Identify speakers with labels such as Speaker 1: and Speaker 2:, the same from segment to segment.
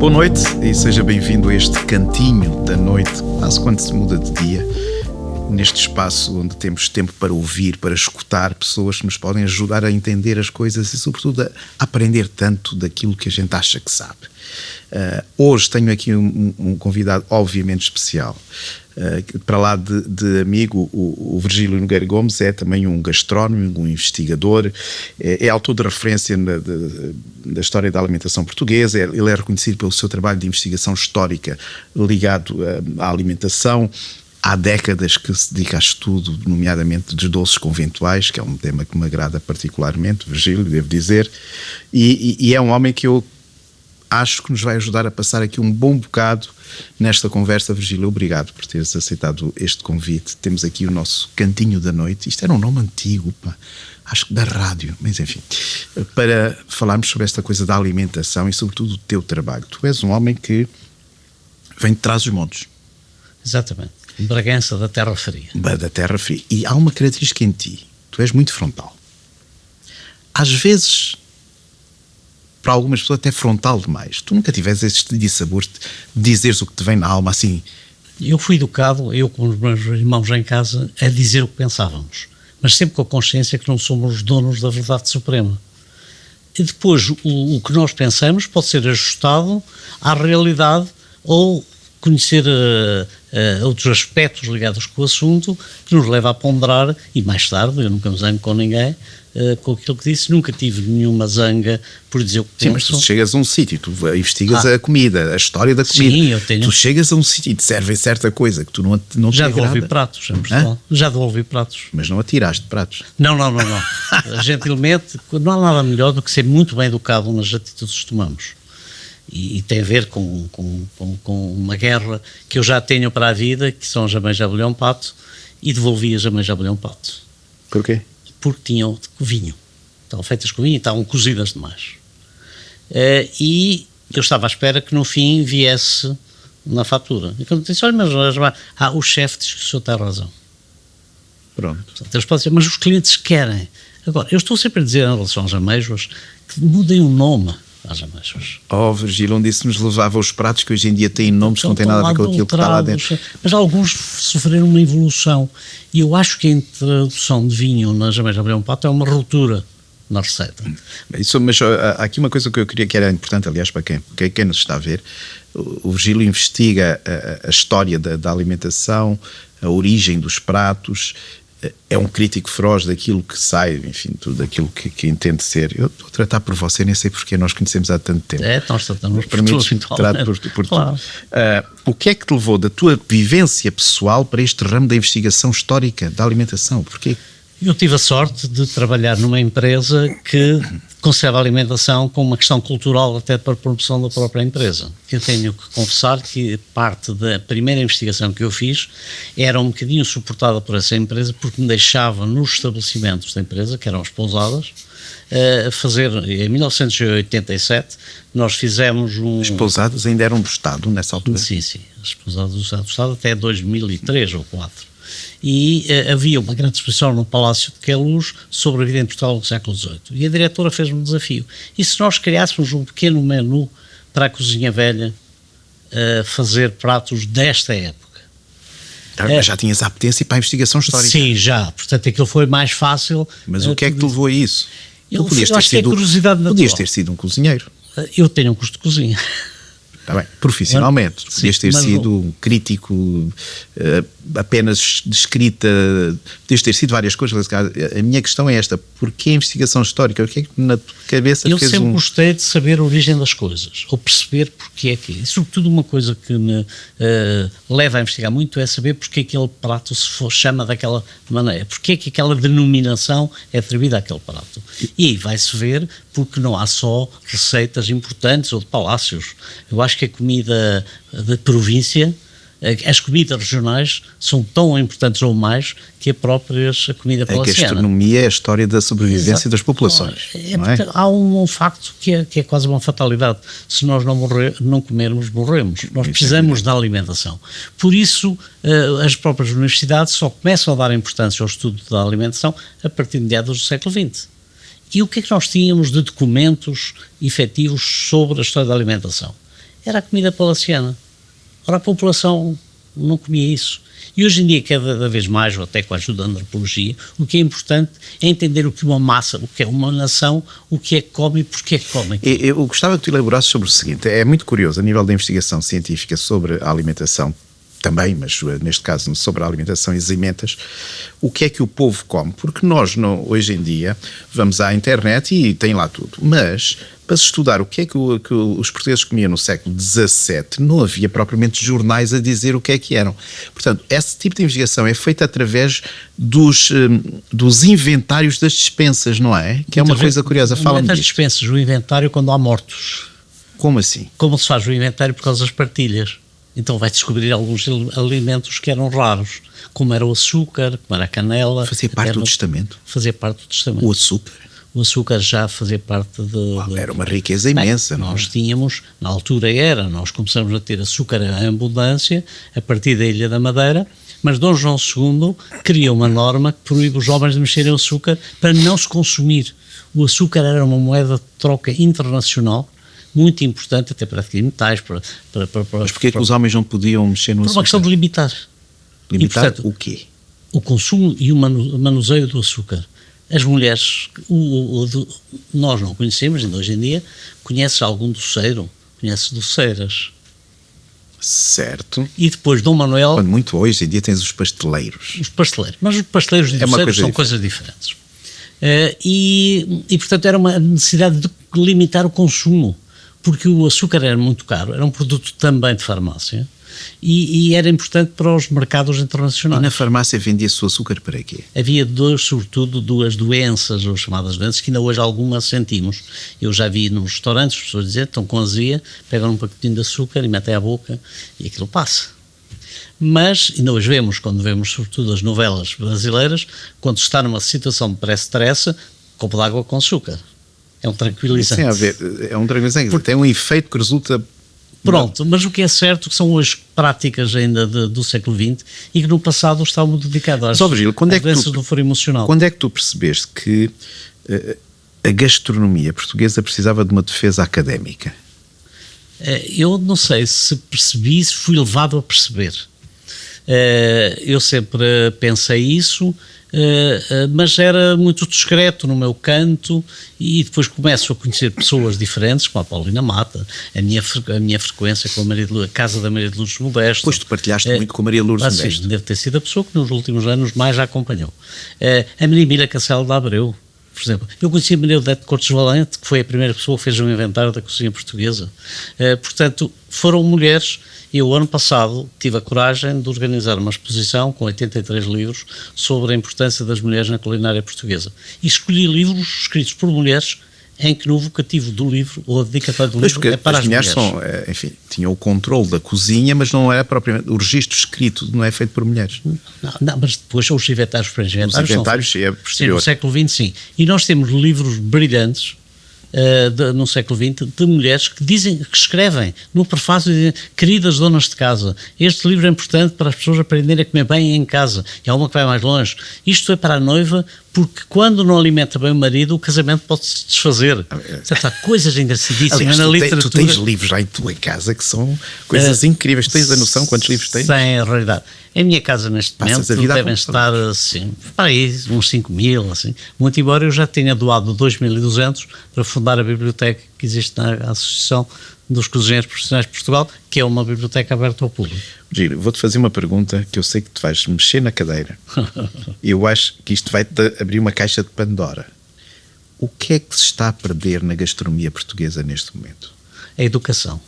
Speaker 1: Boa noite e seja bem-vindo a este cantinho da noite, quase quando se muda de dia, neste espaço onde temos tempo para ouvir, para escutar pessoas que nos podem ajudar a entender as coisas e, sobretudo, a aprender tanto daquilo que a gente acha que sabe. Hoje tenho aqui um convidado obviamente especial. Para lá de amigo, o Virgílio Nogueira Gomes é também um gastrónomo, um investigador, é autor de referência da história da alimentação portuguesa. Ele é reconhecido pelo seu trabalho de investigação histórica ligado à alimentação. Há décadas que se dedica a estudo, nomeadamente dos doces conventuais, que é um tema que me agrada particularmente, Virgílio, devo dizer, e é um homem que eu acho que nos vai ajudar a passar aqui um bom bocado nesta conversa. Virgílio, obrigado por teres aceitado este convite. Temos aqui o nosso cantinho da noite. Isto era um nome antigo, acho que da rádio, mas enfim, para falarmos sobre esta coisa da alimentação e sobretudo do teu trabalho. Tu és um homem que vem de Trás-os-Montes.
Speaker 2: Exatamente. Bragança, da Terra Fria.
Speaker 1: Da Terra Fria. E há uma característica em ti. Tu és muito frontal. Às vezes, para algumas pessoas, até frontal demais. Tu nunca tiveste este dissabor de dizeres o que te vem na alma, assim?
Speaker 2: Eu fui educado, eu com os meus irmãos em casa, a dizer o que pensávamos. Mas sempre com a consciência que não somos os donos da verdade suprema. E depois, o que nós pensamos pode ser ajustado à realidade ou conhecer outros aspectos ligados com o assunto que nos leva a ponderar, e mais tarde, eu nunca me zango com ninguém, com aquilo que disse, nunca tive nenhuma zanga por dizer o que penso.
Speaker 1: Sim, mas tu chegas a um sítio, tu investigas a comida, a história da comida.
Speaker 2: Sim, eu tenho.
Speaker 1: Tu chegas a um sítio e te servem certa coisa que tu não
Speaker 2: já
Speaker 1: te agrada.
Speaker 2: devolvi pratos, em Portugal. Já devolvi pratos.
Speaker 1: Mas não atiraste pratos.
Speaker 2: Não. Gentilmente, não há nada melhor do que ser muito bem educado nas atitudes que tomamos. E tem a ver com uma guerra que eu já tenho para a vida, que são as jamãs de abelhão pato, e devolvi as jamãs de abelhão pato.
Speaker 1: Porquê?
Speaker 2: Porque tinham vinho. Estavam feitas com vinho e estavam cozidas demais. E eu estava à espera que no fim viesse na fatura. E quando disse, olha, mas o chefe diz que o senhor tem razão.
Speaker 1: Pronto.
Speaker 2: Portanto, eles podem dizer, mas os clientes querem. Agora, eu estou sempre a dizer em relação às amêijoas que mudem o nome às amêijoas.
Speaker 1: Virgílio, onde isso nos levava os pratos que hoje em dia têm nomes que não têm nada a ver com aquilo que está lá dentro.
Speaker 2: Mas alguns sofreram uma evolução, e eu acho que a introdução de vinho nas amêijoas de abelhão pato é uma ruptura na receita.
Speaker 1: Mas há aqui uma coisa que eu queria, que era importante, aliás, para quem nos está a ver. O Virgílio investiga a história da alimentação, a origem dos pratos. É um crítico feroz daquilo que sai, enfim, tudo aquilo que entende ser. Eu estou a tratar por você, nem sei porque nós conhecemos há tanto tempo.
Speaker 2: Nós tratamos por
Speaker 1: tudo. Claro. O que é que te levou da tua vivência pessoal para este ramo da investigação histórica da alimentação? Porquê?
Speaker 2: Eu tive a sorte de trabalhar numa empresa que concebe a alimentação como uma questão cultural até para a promoção da própria empresa. Eu tenho que confessar que parte da primeira investigação que eu fiz era um bocadinho suportada por essa empresa, porque me deixava nos estabelecimentos da empresa, que eram as pousadas, fazer, em 1987, nós fizemos
Speaker 1: As pousadas ainda eram do Estado nessa altura?
Speaker 2: Sim, as pousadas do Estado até 2003 ou 2004. E havia uma grande exposição no Palácio de Queluz sobre a vida em Portugal no século XVIII. E a diretora fez-me um desafio. E se nós criássemos um pequeno menu para a cozinha velha, fazer pratos desta época?
Speaker 1: Já tinhas a apetência para a investigação histórica?
Speaker 2: Sim, já. Portanto, aquilo foi mais fácil.
Speaker 1: Mas o que é que te levou a isso?
Speaker 2: Eu acho que é curiosidade natural.
Speaker 1: Podias ter sido um cozinheiro.
Speaker 2: Eu tenho um curso de cozinha.
Speaker 1: Está bem, profissionalmente. Podias ter sido um crítico apenas de escrita, podias ter sido várias coisas. A minha questão é esta: porquê a investigação histórica? O que é que na tua cabeça
Speaker 2: fez sempre gostei de saber a origem das coisas, ou perceber porque é que... E sobretudo uma coisa que me leva a investigar muito é saber porque aquele prato se chama daquela maneira, porque é que aquela denominação é atribuída àquele prato. E aí vai-se ver porque não há só receitas importantes ou de palácios. Eu acho que a comida de província, as comidas regionais são tão importantes ou mais que a comida palaciana.
Speaker 1: A gastronomia é a história da sobrevivência das populações. Não é?
Speaker 2: Há um facto que é quase uma fatalidade. Se nós não comermos, morremos. Nós precisamos da alimentação. Por isso, as próprias universidades só começam a dar importância ao estudo da alimentação a partir de meados do século XX. E o que é que nós tínhamos de documentos efetivos sobre a história da alimentação? era a comida palaciana. Ora, a população não comia isso. E hoje em dia, cada vez mais, ou até com a ajuda da antropologia, o que é importante é entender o que uma massa, o que é uma nação, o que é que come e porquê é que come.
Speaker 1: Eu gostava que tu elaborasses sobre o seguinte, é muito curioso, a nível da investigação científica sobre a alimentação, também, mas neste caso sobre a alimentação e as emendas, o que é que o povo come? Porque nós, hoje em dia, vamos à internet e tem lá tudo, mas para se estudar o que é que os portugueses comiam no século XVII, não havia propriamente jornais a dizer o que é que eram. Portanto, esse tipo de investigação é feita através dos inventários das despensas, não é? Que é uma coisa curiosa, fala-me
Speaker 2: das
Speaker 1: disto.
Speaker 2: despensas, o inventário quando há mortos.
Speaker 1: Como assim?
Speaker 2: Como se faz o inventário por causa das partilhas. Então vai descobrir alguns alimentos que eram raros, como era o açúcar, como era a canela.
Speaker 1: Fazia parte do testamento?
Speaker 2: Fazia parte do testamento.
Speaker 1: O açúcar?
Speaker 2: O açúcar já fazia parte
Speaker 1: era uma riqueza imensa.
Speaker 2: Bem, nós tínhamos, na altura nós começamos a ter açúcar em abundância, a partir da Ilha da Madeira, mas Dom João II criou uma norma que proíbe os jovens de mexerem o açúcar para não se consumir. O açúcar era uma moeda de troca internacional, muito importante até para adquirir metais.
Speaker 1: Mas porquê que os homens não podiam mexer no açúcar?
Speaker 2: Por uma questão de limitar.
Speaker 1: Limitar
Speaker 2: e, portanto,
Speaker 1: o quê?
Speaker 2: O consumo e o manuseio do açúcar. As mulheres, nós não conhecemos, ainda hoje em dia, conhece algum doceiro, conhece doceiras.
Speaker 1: Certo.
Speaker 2: E depois Dom Manuel...
Speaker 1: Quando muito hoje em dia tens os pasteleiros.
Speaker 2: Os pasteleiros, mas os pasteleiros e doceiros são coisas diferentes. E, portanto, era uma necessidade de limitar o consumo, porque o açúcar era muito caro, era um produto também de farmácia, e era importante para os mercados internacionais.
Speaker 1: E na farmácia vendia-se o açúcar para quê?
Speaker 2: Havia sobretudo duas doenças, ou chamadas doenças, que ainda hoje algumas sentimos. Eu já vi nos restaurantes as pessoas dizer, estão com azia, pegam um pacotinho de açúcar e metem à boca e aquilo passa. Mas, ainda hoje vemos, quando vemos sobretudo as novelas brasileiras, quando se está numa situação de pré-stress, copo de água com açúcar. É um tranquilizante.
Speaker 1: Sim, a ver, é um tranquilizante, porque tem um efeito que resulta...
Speaker 2: Pronto, mas o que é certo que são hoje práticas ainda do século XX e que no passado estavam dedicadas às doenças do foro emocional.
Speaker 1: Quando é que tu percebeste que a gastronomia portuguesa precisava de uma defesa académica?
Speaker 2: Eu não sei se percebi, se fui levado a perceber. Eu sempre pensei isso, mas era muito discreto no meu canto e depois começo a conhecer pessoas diferentes, como a Paulina Mata, a minha frequência com a casa da Maria de Lourdes Modesto.
Speaker 1: Pois tu partilhaste muito com a Maria Lourdes Modesto.
Speaker 2: Sim, deve ter sido a pessoa que nos últimos anos mais a acompanhou. A Maria Mira Castelo de Abreu, por exemplo. Eu conheci a Maria Odete Cortes Valente, que foi a primeira pessoa que fez um inventário da cozinha portuguesa. Portanto, foram mulheres. Eu, ano passado, tive a coragem de organizar uma exposição com 83 livros sobre a importância das mulheres na culinária portuguesa. E escolhi livros escritos por mulheres em que no vocativo do livro, ou a dedicatória do livro, é para as mulheres.
Speaker 1: Enfim, tinham o controle da cozinha, mas não era propriamente... O registro escrito não é feito por mulheres.
Speaker 2: Não, mas depois os inventários para os
Speaker 1: inventários é posterior.
Speaker 2: Sim, no século XX, sim. E nós temos livros brilhantes no século XX, de mulheres que dizem, que escrevem no prefácio, dizem, queridas donas de casa, este livro é importante para as pessoas aprenderem a comer bem em casa. E há uma que vai mais longe. Isto é para a noiva, porque quando não alimenta bem o marido, o casamento pode-se desfazer. Portanto, há coisas engraçadíssimas na literatura.
Speaker 1: Tu tens livros lá em tua casa que são coisas incríveis. Tu tens a noção quantos livros tens?
Speaker 2: Sem realidade. Em minha casa, neste momento, devem estar, assim, para aí, uns 5.000, assim. Muito embora eu já tenha doado 2.200 para fundar a biblioteca que existe na Associação dos Cozinheiros Profissionais de Portugal, que é uma biblioteca aberta ao público.
Speaker 1: Giro, vou-te fazer uma pergunta que eu sei que tu vais mexer na cadeira. Eu acho que isto vai-te abrir uma caixa de Pandora. O que é que se está a perder na gastronomia portuguesa neste momento?
Speaker 2: A educação.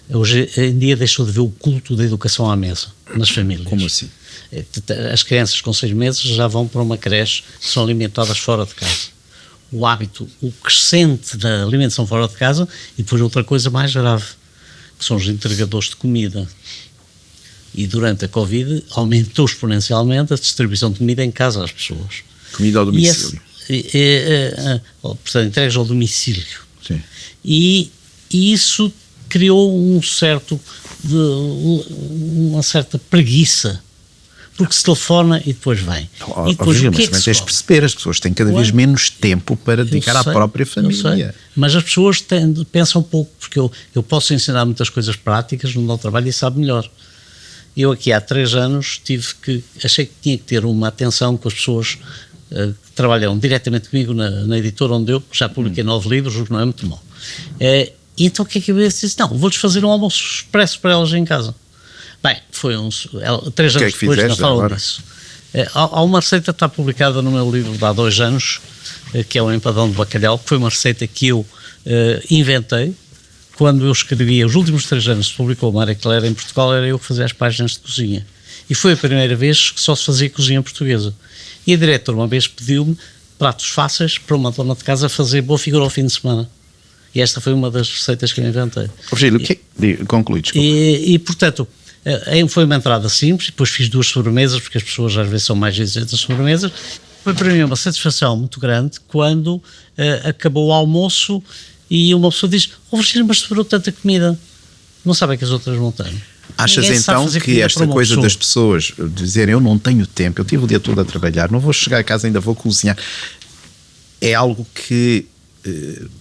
Speaker 2: Hoje em dia deixou de ver o culto da educação à mesa nas famílias.
Speaker 1: Como assim?
Speaker 2: As crianças com 6 meses já vão para uma creche que são alimentadas fora de casa. O hábito, o crescente da alimentação fora de casa e depois outra coisa mais grave, que são os entregadores de comida. E durante a Covid aumentou exponencialmente a distribuição de comida em casa às pessoas.
Speaker 1: Comida ao domicílio.
Speaker 2: Portanto, entregas ao domicílio.
Speaker 1: Sim.
Speaker 2: E isso criou uma certa preguiça, porque se telefona e depois vem.
Speaker 1: E depois,
Speaker 2: o
Speaker 1: mas também tens de perceber, as pessoas têm cada vez menos tempo para dedicar à própria família.
Speaker 2: Mas as pessoas pensam pouco, porque eu posso ensinar muitas coisas práticas no meu trabalho e sabe melhor. Eu aqui há 3 anos achei que tinha que ter uma atenção com as pessoas que trabalham diretamente comigo na editora onde eu já publiquei 9 livros, o que não é muito mau. E então o que é que eu disse? Não, vou-lhes fazer um almoço expresso para elas em casa. Bem, foi 3 anos depois, não falam disso. Há uma receita que está publicada no meu livro de há 2 anos, que é o empadão de bacalhau, que foi uma receita que eu inventei. Quando eu escrevia, os últimos 3 anos se publicou o Marie Claire em Portugal, era eu que fazia as páginas de cozinha. E foi a primeira vez que só se fazia cozinha portuguesa. E a diretora uma vez pediu-me pratos fáceis para uma dona de casa fazer boa figura ao fim de semana. E esta foi uma das receitas que eu inventei.
Speaker 1: Virgílio, conclui, desculpa.
Speaker 2: E portanto, foi uma entrada simples, depois fiz 2 sobremesas, porque as pessoas às vezes são mais exigentes das sobremesas. Foi para mim uma satisfação muito grande quando acabou o almoço e uma pessoa diz: Virgílio, mas sobrou tanta comida, não sabem que as outras não têm.
Speaker 1: Achas então que esta coisa das pessoas dizerem eu não tenho tempo, eu tive o dia todo a trabalhar, não vou chegar a casa, ainda vou cozinhar, é algo que,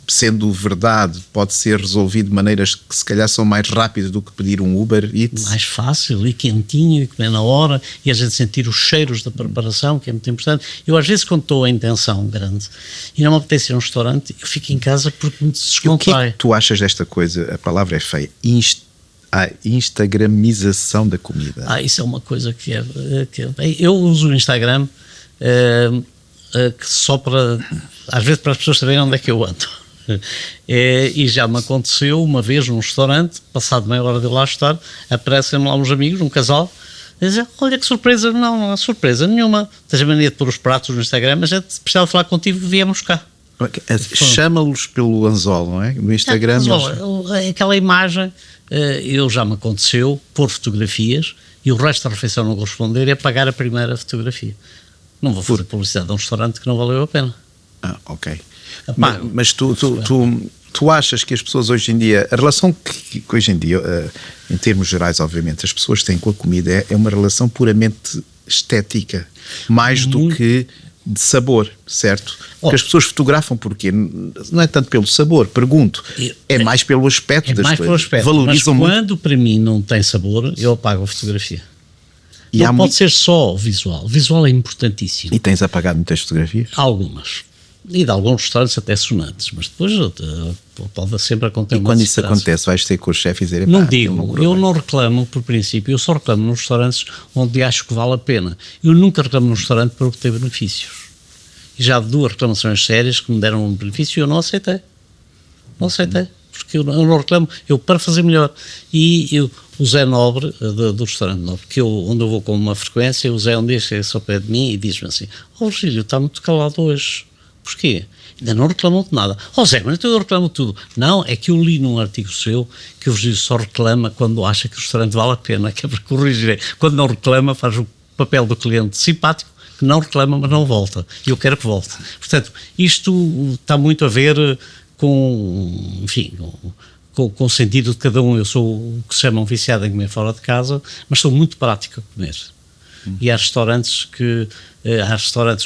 Speaker 1: sendo verdade, pode ser resolvido de maneiras que se calhar são mais rápidas do que pedir um Uber Eats?
Speaker 2: Mais fácil e quentinho e comer na hora e a gente sentir os cheiros da preparação, que é muito importante. Eu às vezes quando estou em tensão grande e não me apetece ir a um restaurante, eu fico em casa porque me descontrai.
Speaker 1: O que é que tu achas desta coisa, a palavra é feia, a instagramização da comida?
Speaker 2: Isso é uma coisa que eu uso o Instagram só para, às vezes, para as pessoas saberem onde é que eu ando. E já me aconteceu uma vez num restaurante, passado meia hora de eu lá estar, aparecem-me lá uns amigos, um casal, e dizem: olha que surpresa. Não há surpresa nenhuma, tens a mania de pôr os pratos no Instagram, mas a gente precisava falar contigo, viemos cá.
Speaker 1: Chama-los pelo anzol, não é? No Instagram.
Speaker 2: Aquela imagem, eu já me aconteceu pôr fotografias e o resto da refeição não corresponder e apagar a primeira fotografia. Não vou fazer publicidade a um restaurante que não valeu a pena.
Speaker 1: Ok. Mas tu achas que as pessoas hoje em dia, a relação que hoje em dia, em termos gerais, obviamente, as pessoas têm com a comida é uma relação puramente estética, mais do que de sabor, certo? Porque as pessoas fotografam porquê? Não é tanto pelo sabor, pergunto. É mais pelo aspecto das coisas. Pelo aspecto. Valorizam
Speaker 2: mas
Speaker 1: muito.
Speaker 2: Quando para mim não tem sabor, eu apago a fotografia. E não pode ser só visual. O visual é importantíssimo.
Speaker 1: E tens apagado muitas fotografias?
Speaker 2: Algumas. E de alguns restaurantes até sonantes. Mas depois pode sempre acontecer.
Speaker 1: E quando isso acontece, vais ter com o chefe e dizer:
Speaker 2: não digo, eu não reclamo por princípio, eu só reclamo nos restaurantes onde acho que vale a pena. Eu nunca reclamo num restaurante para obter benefícios. E já de 2 reclamações sérias que me deram um benefício, eu não aceitei. Não aceitei. Porque eu não reclamo, eu para fazer melhor. E o Zé Nobre, do restaurante Nobre, onde eu vou com uma frequência, o Zé um dia chega ao pé de mim e diz-me assim: Virgílio, está muito calado hoje. Porquê? Ainda não reclamou de nada. Zé, mas eu reclamo tudo. Não, é que eu li num artigo seu que o Virgílio só reclama quando acha que o restaurante vale a pena, que é para corrigir. Quando não reclama, faz o papel do cliente simpático, que não reclama, mas não volta. E eu quero que volte. Portanto, isto está muito a ver com, enfim, com o sentido de cada um. Eu sou o que se chama um viciado em comer fora de casa, mas sou muito prático a comer. E há restaurantes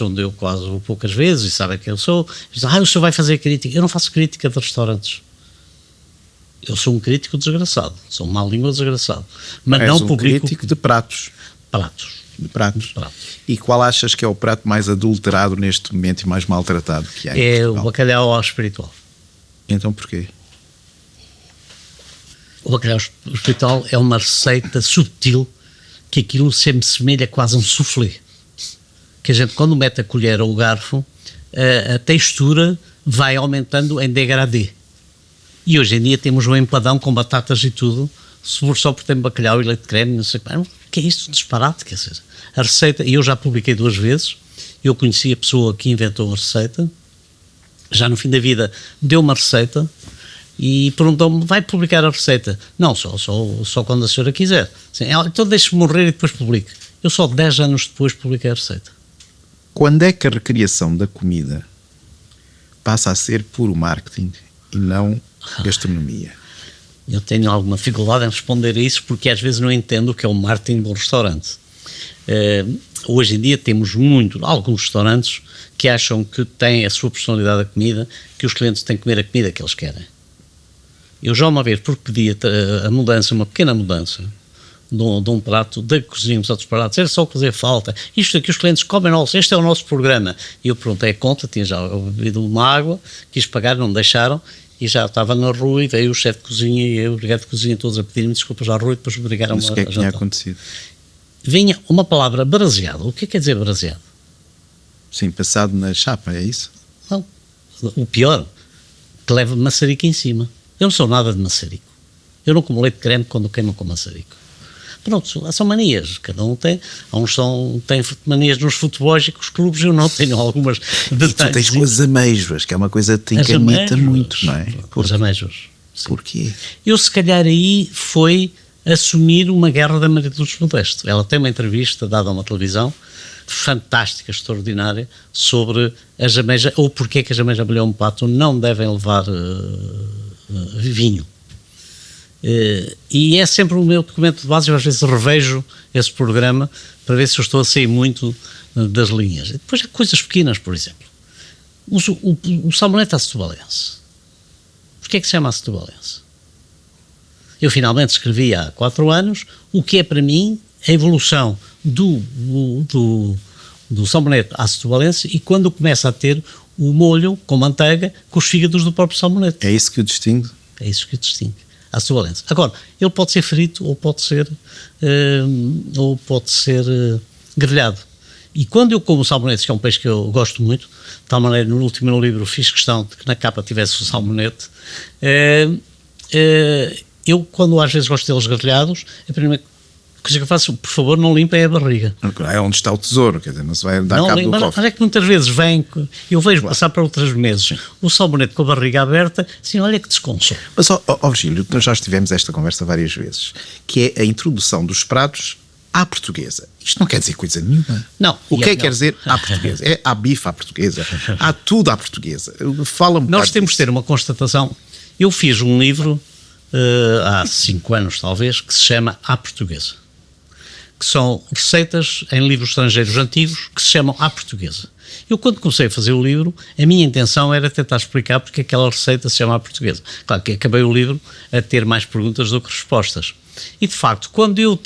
Speaker 2: onde eu quase vou poucas vezes e sabem quem eu sou. Dizem: o senhor vai fazer crítica. Eu não faço crítica de restaurantes. Eu sou um crítico desgraçado. Sou uma má língua desgraçado. Mas não publico.
Speaker 1: Crítico de pratos. De pratos. E qual achas que é o prato mais adulterado neste momento e mais maltratado que há em Portugal?
Speaker 2: O bacalhau ao espiritual.
Speaker 1: Então porquê?
Speaker 2: O bacalhau ao espiritual é uma receita subtil que aquilo sempre semelha quase a um soufflé. Que a gente, quando mete a colher ou o garfo, a textura vai aumentando em degradê. E hoje em dia temos um empadão com batatas e tudo, só porque tem bacalhau e leite de creme, não sei o que é isto, disparate, quer dizer. A receita, e eu já publiquei 2 vezes, eu conheci a pessoa que inventou a receita, já no fim da vida deu uma receita e perguntou-me: vai publicar a receita? Não, só quando a senhora quiser. Assim, então deixe-me morrer e depois publique. Eu só 10 anos depois publiquei a receita.
Speaker 1: Quando é que a recriação da comida passa a ser puro marketing e não gastronomia?
Speaker 2: Eu tenho alguma dificuldade em responder a isso porque às vezes não entendo o que é o marketing de um restaurante. Hoje em dia temos alguns restaurantes que acham que têm a sua personalidade da comida, que os clientes têm que comer a comida que eles querem. Eu já uma vez, porque pedi uma pequena mudança de um prato da cozinha dos outros pratos, era só fazer falta. Isto aqui os clientes comem nosso, este é o nosso programa. E eu perguntei a conta, tinha já bebido uma água, quis pagar, não me deixaram, e já estava na rua, e veio o chefe de cozinha e o delegado de cozinha todos a pedir-me desculpas à rua, e depois obrigaram-me a jantar.
Speaker 1: Mas o que é que tinha acontecido?
Speaker 2: Vinha uma palavra braseado. O que é que quer dizer braseado?
Speaker 1: Sim, passado na chapa, é isso?
Speaker 2: Não. O pior, que leva maçarico em cima. Eu não sou nada de maçarico. Eu não como leite de creme quando queimam com maçarico. Pronto, são manias. Cada um tem. Uns têm manias nos futebols e com os clubes. Eu não tenho algumas detalhes.
Speaker 1: E tu tens com as amêijoas, que é uma coisa que te encanita muito, não é?
Speaker 2: As amêijoas.
Speaker 1: Porquê?
Speaker 2: Eu, se calhar, aí foi assumir uma guerra da Maria de Lourdes Modesto. Ela tem uma entrevista dada a uma televisão fantástica, extraordinária, sobre as amêijoas, ou porque é que as amêijoas a um pato não devem levar vinho. E é sempre o meu documento de base. Eu às vezes revejo esse programa para ver se eu estou a sair muito das linhas. E depois há coisas pequenas, por exemplo. O salmonete à setubalense. Porquê é que se chama a setubalense? Eu finalmente escrevi há 4 anos o que é para mim a evolução do salmonete à setubalense, e quando começa a ter o molho com manteiga com os fígados do próprio salmonete.
Speaker 1: É isso que o distingue?
Speaker 2: É isso que o distingue. À setubalense. Agora, ele pode ser frito ou pode ser grelhado. E quando eu como salmonete, que é um peixe que eu gosto muito, de tal maneira, no último livro fiz questão de que na capa tivesse o salmonete, eu, quando às vezes gosto deles grelhados, a primeira coisa que eu faço, por favor, não limpem a barriga.
Speaker 1: É onde está o tesouro, quer dizer, não se vai dar cabo do cofre.
Speaker 2: Mas é que muitas vezes eu vejo passar para outras meses o salmonete com a barriga aberta, assim, olha que desconsolo.
Speaker 1: Mas, Virgílio, nós já tivemos esta conversa várias vezes, que é a introdução dos pratos à portuguesa. Isto não quer dizer coisa nenhuma.
Speaker 2: Não.
Speaker 1: O que é que quer dizer à portuguesa? É à bife à portuguesa, há tudo à portuguesa. Fala-me.
Speaker 2: Nós temos de ter uma constatação. Eu fiz um livro há 5 anos, talvez, que se chama À Portuguesa, que são receitas em livros estrangeiros antigos que se chamam À Portuguesa. Eu, quando comecei a fazer o livro, a minha intenção era tentar explicar porque aquela receita se chama À Portuguesa. Claro que acabei o livro a ter mais perguntas do que respostas. E, de facto, quando eu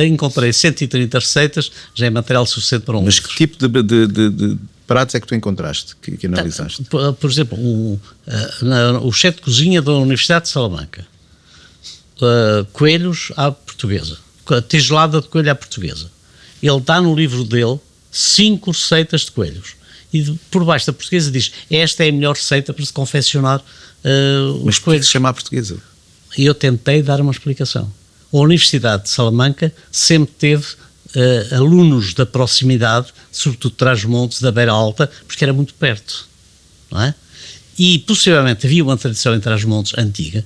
Speaker 2: encontrei 130 receitas, já é material suficiente para um livro.
Speaker 1: Mas que tipo de pratos é que tu encontraste, que analisaste?
Speaker 2: Por exemplo, o chefe de cozinha da Universidade de Salamanca. Coelhos à portuguesa. Tigelada de coelho à portuguesa. Ele dá no livro dele 5 receitas de coelhos. E por baixo da portuguesa diz: esta é a melhor receita para se confeccionar os coelhos.
Speaker 1: Mas se chama à portuguesa?
Speaker 2: E eu tentei dar uma explicação. A Universidade de Salamanca sempre teve alunos da proximidade, sobretudo de Trás-os-Montes, da Beira Alta, porque era muito perto, não é? E possivelmente havia uma tradição em Trás-os-Montes antiga,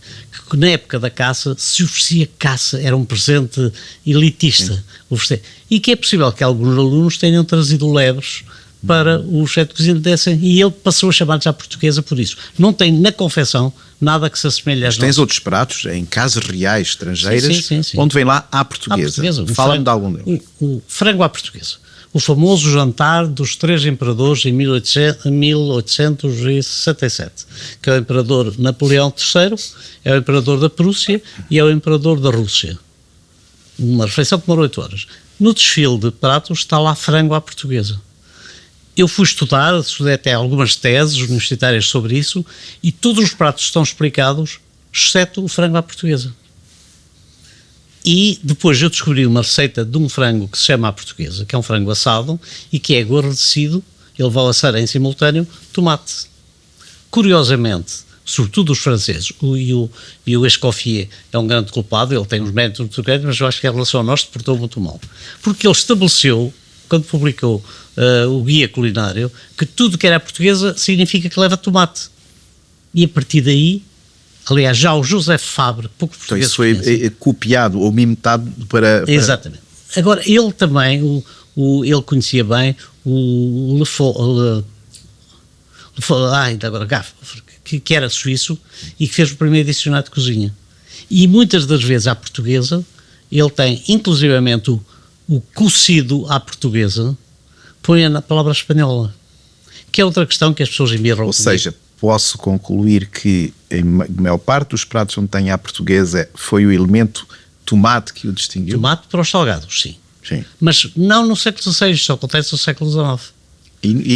Speaker 2: que na época da caça se oferecia caça, era um presente elitista. E que é possível que alguns alunos tenham trazido lebres para o chefe de cozinha dessem, e ele passou a chamar-lhes à portuguesa por isso. Não tem na confecção nada que se assemelhe às
Speaker 1: Tens outros pratos em casas reais estrangeiras, sim. Onde vem lá à portuguesa. Fala-me de algum deles.
Speaker 2: O frango à portuguesa. O famoso jantar dos 3 imperadores em 1867, que é o imperador Napoleão III, é o imperador da Prússia e é o imperador da Rússia. Uma refeição que demorou 8 horas. No desfile de pratos está lá frango à portuguesa. Eu fui estudei até algumas teses universitárias sobre isso, e todos os pratos estão explicados, exceto o frango à portuguesa. E depois eu descobri uma receita de um frango que se chama à portuguesa, que é um frango assado e que é guarnecido, ele vai assar em simultâneo, tomate. Curiosamente, sobretudo os franceses, e o Escoffier é um grande culpado, ele tem uns méritos muito grandes, mas eu acho que em relação a nós se portou muito mal. Porque ele estabeleceu, quando publicou o guia culinário, que tudo que era à portuguesa significa que leva tomate. E a partir daí, aliás, já o José Fabre, pouco português.
Speaker 1: Então isso foi copiado ou mimetado para...
Speaker 2: Exatamente. Agora, ele também, ele conhecia bem o que era suíço e que fez o primeiro dicionário de cozinha. E muitas das vezes à portuguesa, ele tem inclusivamente o cocido à portuguesa põe na palavra espanhola, que é outra questão que as pessoas embirram.
Speaker 1: Ou seja, posso concluir que em maior parte dos pratos onde tem à portuguesa foi o elemento tomate que o distinguiu?
Speaker 2: Tomate para os salgados, sim.
Speaker 1: Sim.
Speaker 2: Mas não no século XVI, isso acontece no século XIX.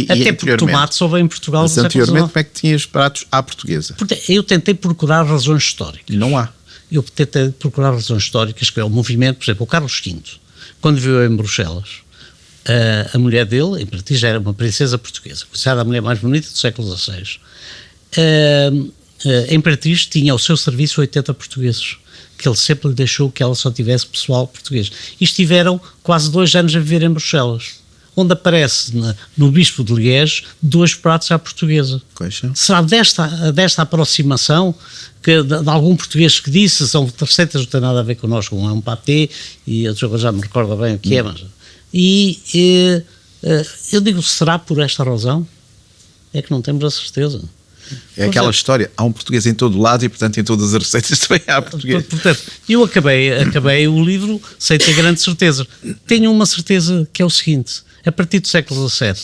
Speaker 2: Até porque tomate só veio em Portugal no século XIX.
Speaker 1: Anteriormente, como é que tinha os pratos à portuguesa?
Speaker 2: Eu tentei procurar razões históricas.
Speaker 1: Não há.
Speaker 2: Eu tentei procurar razões históricas, que é o movimento, por exemplo, o Carlos V, quando viveu em Bruxelas, a mulher dele, a Imperatriz, era uma princesa portuguesa, considerada a mulher mais bonita do século XVI. A Imperatriz tinha ao seu serviço 80 portugueses, que ele sempre lhe deixou que ela só tivesse pessoal português. E estiveram quase 2 anos a viver em Bruxelas, onde aparece no Bispo de Liege 2 pratos à portuguesa.
Speaker 1: Coisa.
Speaker 2: Será desta aproximação que, de algum português que disse, são receitas que não têm nada a ver connosco, um é um pâté e outra coisa já me recordo bem o que é, mas... eu digo, será por esta razão? É que não temos a certeza.
Speaker 1: É aquela história, há um português em todo lado e, portanto, em todas as receitas também há português.
Speaker 2: Portanto, eu acabei o livro sem ter grande certeza. Tenho uma certeza que é o seguinte: a partir do século XVII,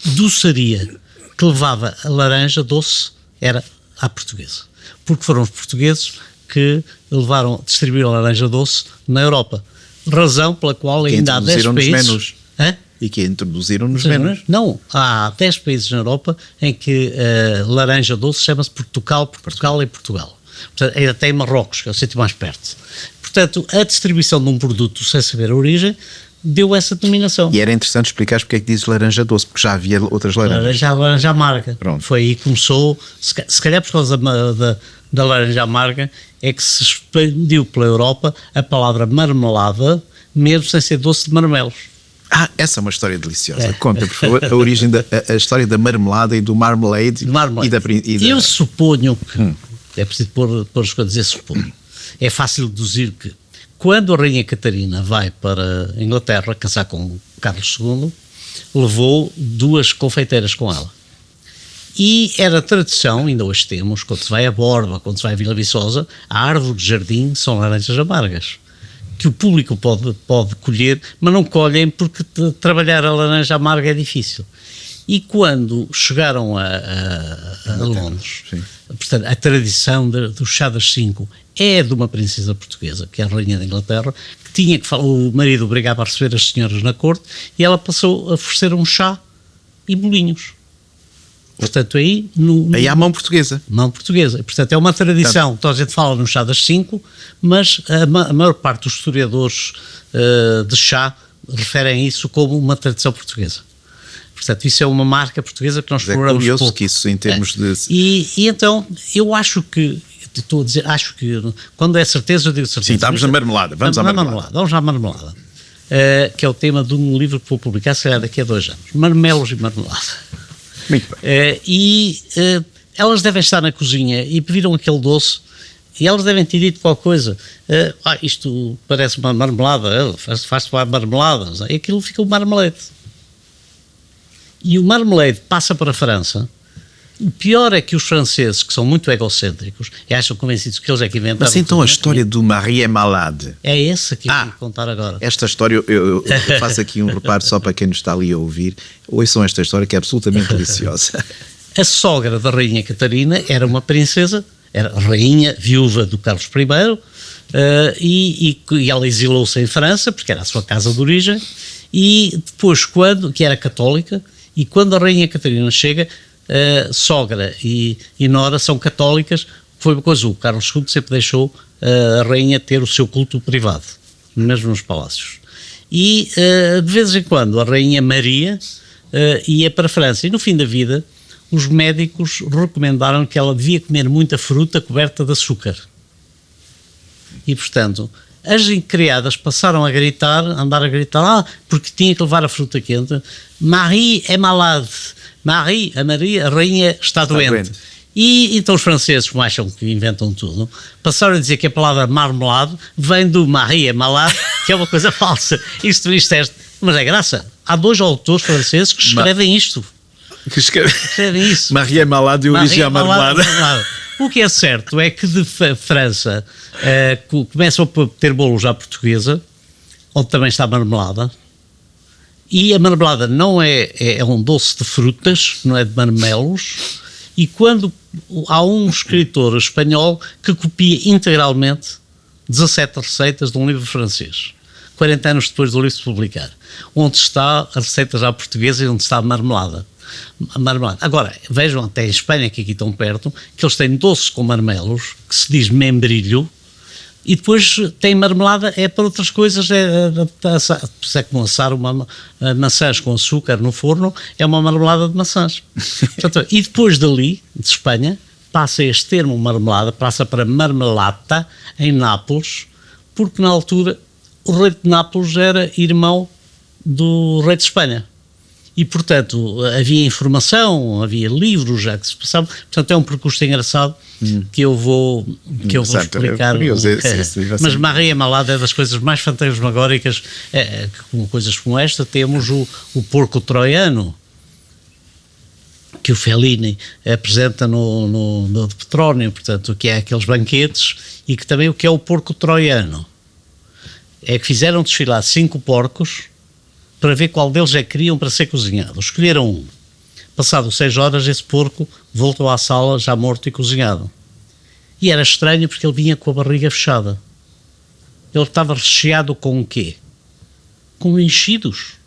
Speaker 2: doçaria que levava a laranja doce era à portuguesa. Porque foram os portugueses que distribuíram a laranja doce na Europa. Razão pela qual ainda há 10 países...
Speaker 1: E que introduziram nos menus.
Speaker 2: Não, há 10 países na Europa em que laranja doce chama-se Portugal e Portugal. Portanto, ainda tem Marrocos, que é o sítio mais perto. Portanto, a distribuição de um produto sem saber a origem deu essa denominação.
Speaker 1: E era interessante explicar porque é que dizes laranja doce, porque já havia outras laranjas.
Speaker 2: Laranja amarga.
Speaker 1: Pronto.
Speaker 2: Foi aí que começou, se calhar por causa da laranja amarga, é que se expandiu pela Europa a palavra marmelada, mesmo sem ser doce de marmelos.
Speaker 1: Essa é uma história deliciosa. Conta, por favor, a origem a história da marmelada e do marmalade.
Speaker 2: Eu suponho que é preciso pôr as coisas a dizer suponho. É fácil deduzir que quando a Rainha Catarina vai para a Inglaterra casar com Carlos II, levou 2 confeiteiras com ela. E era tradição, ainda hoje temos, quando se vai a Borba, quando se vai a Vila Viçosa, a árvore de jardim são laranjas amargas, que o público pode colher, mas não colhem porque trabalhar a laranja amarga é difícil. E quando chegaram a Londres, portanto, a tradição do chá das 5 é de uma princesa portuguesa, que é a Rainha da Inglaterra, que tinha que falar, o marido obrigava a receber as senhoras na corte, e ela passou a oferecer um chá e bolinhos. Portanto, aí
Speaker 1: há mão portuguesa.
Speaker 2: Mão portuguesa. Portanto, é uma tradição. Toda a gente fala no chá das 5, mas a maior parte dos historiadores de chá referem isso como uma tradição portuguesa. Portanto, isso é uma marca portuguesa que nós exploramos pouco. É curioso
Speaker 1: que isso, em termos de...
Speaker 2: E então, eu acho que, estou a dizer, acho que, quando é certeza, eu digo certeza.
Speaker 1: Sim, estamos na marmelada. Vamos à marmelada.
Speaker 2: Vamos à marmelada. Que é o tema de um livro que vou publicar, se calhar daqui a 2 anos. Marmelos e marmelada.
Speaker 1: Muito bem.
Speaker 2: Elas devem estar na cozinha e pediram aquele doce e elas devem ter dito qualquer coisa. Isto parece uma marmelada, faz-se para marmelada. E aquilo fica o marmelete. E o marmelete passa para a França. O pior é que os franceses, que são muito egocêntricos e acham convencidos que eles é que inventaram...
Speaker 1: Mas então a história do Marie é malade.
Speaker 2: É essa que eu vou contar agora.
Speaker 1: Esta história, eu faço aqui um reparo só para quem nos está ali a ouvir. Ouçam esta história que é absolutamente deliciosa.
Speaker 2: A sogra da Rainha Catarina era uma princesa, era rainha viúva do Carlos I, e ela exilou-se em França, porque era a sua casa de origem, e depois, que era católica, e quando a Rainha Catarina chega... sogra e nora são católicas, foi uma coisa, o Carlos II sempre deixou a rainha ter o seu culto privado, mesmo nos palácios. E de vez em quando a Rainha Maria ia para a França, e no fim da vida os médicos recomendaram que ela devia comer muita fruta coberta de açúcar. E portanto, as criadas passaram a andar a gritar, porque tinha que levar a fruta quente. Marie é malade. A rainha está doente. E então os franceses, como acham que inventam tudo, passaram a dizer que a palavra marmelade vem do Marie é malade, que é uma coisa falsa. Isto é, mas é graça. Há 2 autores franceses que escrevem isto.
Speaker 1: Que escrevem isso. Marie é malade e origem à marmelada.
Speaker 2: O que é certo é que de França começam a ter bolos à portuguesa, onde também está a marmelada. E a marmelada não é um doce de frutas, não é de marmelos. E quando há um escritor espanhol que copia integralmente 17 receitas de um livro francês, 40 anos depois do livro se publicar, onde está a receita já portuguesa e onde está a marmelada. Agora, vejam até em Espanha, que aqui tão perto, que eles têm doces com marmelos, que se diz membrilho, e depois tem marmelada, é para outras coisas, é como assar maçãs com açúcar no forno, é uma marmelada de maçãs. Portanto, e depois dali, de Espanha, passa este termo marmelada, passa para marmelata, em Nápoles, porque na altura o rei de Nápoles era irmão do rei de Espanha. E, portanto, havia informação, havia livros já que se passavam. Portanto, é um percurso engraçado que eu vou explicar. Mas Maria Malada é das coisas mais fantasmagóricas. Com coisas como esta, temos o porco troiano, que o Fellini apresenta no de Petrónio, portanto, que é aqueles banquetes, e que também o que é o porco troiano. É que fizeram desfilar 5 porcos para ver qual deles é que queriam para ser cozinhado. Escolheram um. Passado 6 horas, esse porco voltou à sala já morto e cozinhado. E era estranho porque ele vinha com a barriga fechada. Ele estava recheado com o quê? Com enchidos.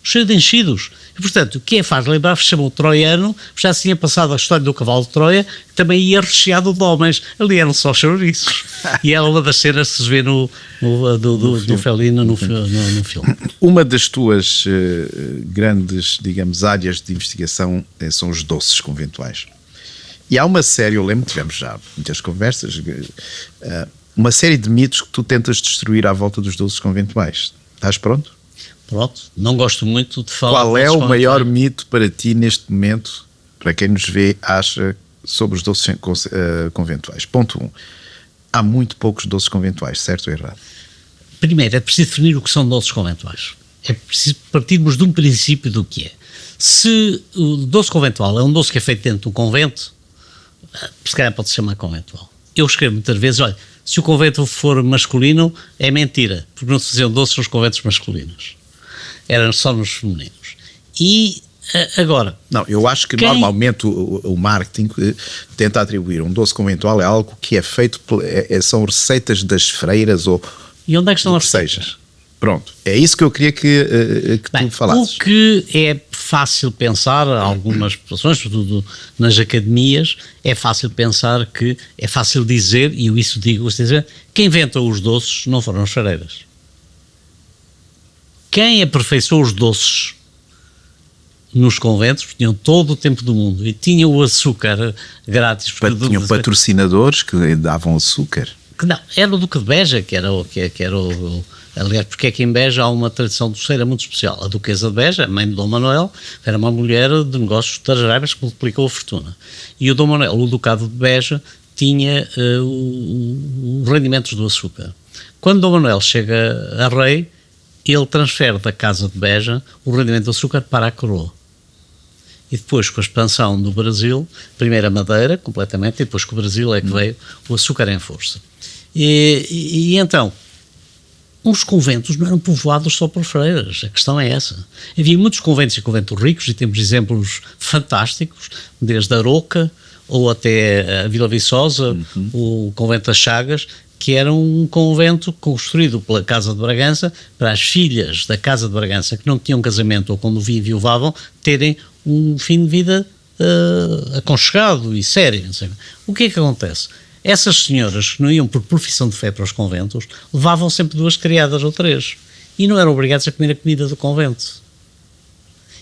Speaker 2: Cheio de enchidos. E, portanto, o que faz lembrar, se chamou troiano, já se tinha passado a história do cavalo de Troia, que também ia recheado de homens. Ali eram só chouriços. E era uma das cenas que se vê do Fellini no filme.
Speaker 1: Uma das tuas grandes, digamos, áreas de investigação são os doces conventuais. E há uma série, eu lembro, tivemos já muitas conversas, uma série de mitos que tu tentas destruir à volta dos doces conventuais. Estás pronto?
Speaker 2: Pronto, não gosto muito de falar.
Speaker 1: Qual é o maior mito para ti neste momento, para quem nos vê, acha sobre os doces conventuais? Ponto 1. Há muito poucos doces conventuais, certo ou errado?
Speaker 2: Primeiro, é preciso definir o que são doces conventuais. É preciso partirmos de um princípio do que é. Se o doce conventual é um doce que é feito dentro de um convento, se calhar pode se chamar conventual. Eu escrevo muitas vezes, olha, se o convento for masculino, é mentira, porque não se faziam doces nos conventos masculinos. Eram só nos femininos. E agora...
Speaker 1: Não, eu acho que normalmente o marketing tenta atribuir um doce conventual é algo que é feito, são receitas das freiras ou...
Speaker 2: E onde é que estão as receitas?
Speaker 1: Pronto, é isso que eu queria que tu falasses.
Speaker 2: O que é fácil pensar, algumas pessoas, sobretudo nas academias, é fácil pensar que, é fácil dizer, e eu isso digo, quem inventou os doces não foram as freiras. Quem aperfeiçoou os doces nos conventos, tinham todo o tempo do mundo e tinham o açúcar grátis.
Speaker 1: Tinham patrocinadores que davam açúcar.
Speaker 2: Que não, era o Duque de Beja, que era o aliás, porque é que em Beja há uma tradição doceira muito especial. A Duquesa de Beja, a mãe de Dom Manuel, era uma mulher de negócios tarjaibas que multiplicou a fortuna. E o Dom Manuel, o Ducado de Beja, tinha os rendimentos do açúcar. Quando Dom Manuel chega a rei, ele transfere da Casa de Beja o rendimento do açúcar para a coroa. E depois, com a expansão do Brasil, primeiro a Madeira, completamente, e depois com o Brasil é que veio o açúcar em força. E então, os conventos não eram povoados só por freiras, a questão é essa. Havia muitos conventos e conventos ricos, e temos exemplos fantásticos, desde Aroca ou até a Vila Viçosa, o convento das Chagas, que era um convento construído pela Casa de Bragança para as filhas da Casa de Bragança que não tinham casamento ou quando viuvavam terem um fim de vida aconchegado e sério. O que é que acontece? Essas senhoras que não iam por profissão de fé para os conventos levavam sempre 2 criadas ou 3 e não eram obrigadas a comer a comida do convento.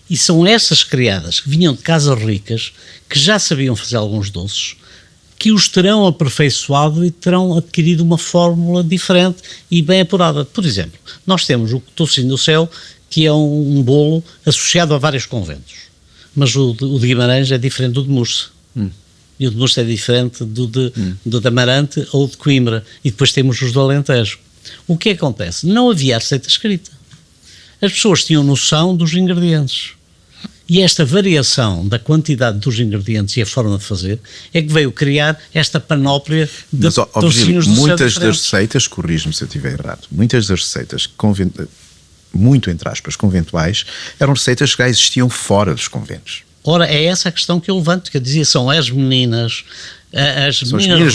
Speaker 2: E são essas criadas que vinham de casas ricas, que já sabiam fazer alguns doces, que os terão aperfeiçoado e terão adquirido uma fórmula diferente e bem apurada. Por exemplo, nós temos o Tocinho do Céu, que é um bolo associado a vários conventos, mas o de Guimarães é diferente do de Mursa. E o de Mursa é diferente do de Amarante ou de Coimbra. E depois temos os do Alentejo. O que acontece? Não havia receita escrita. As pessoas tinham noção dos ingredientes. E esta variação da quantidade dos ingredientes e a forma de fazer é que veio criar esta panóplia de
Speaker 1: tocinhos do muitas das receitas, corrijo-me se eu estiver errado, muitas das receitas muito entre aspas conventuais eram receitas que já existiam fora dos conventos.
Speaker 2: Ora, é essa a questão que eu levanto, que eu dizia, são as meninas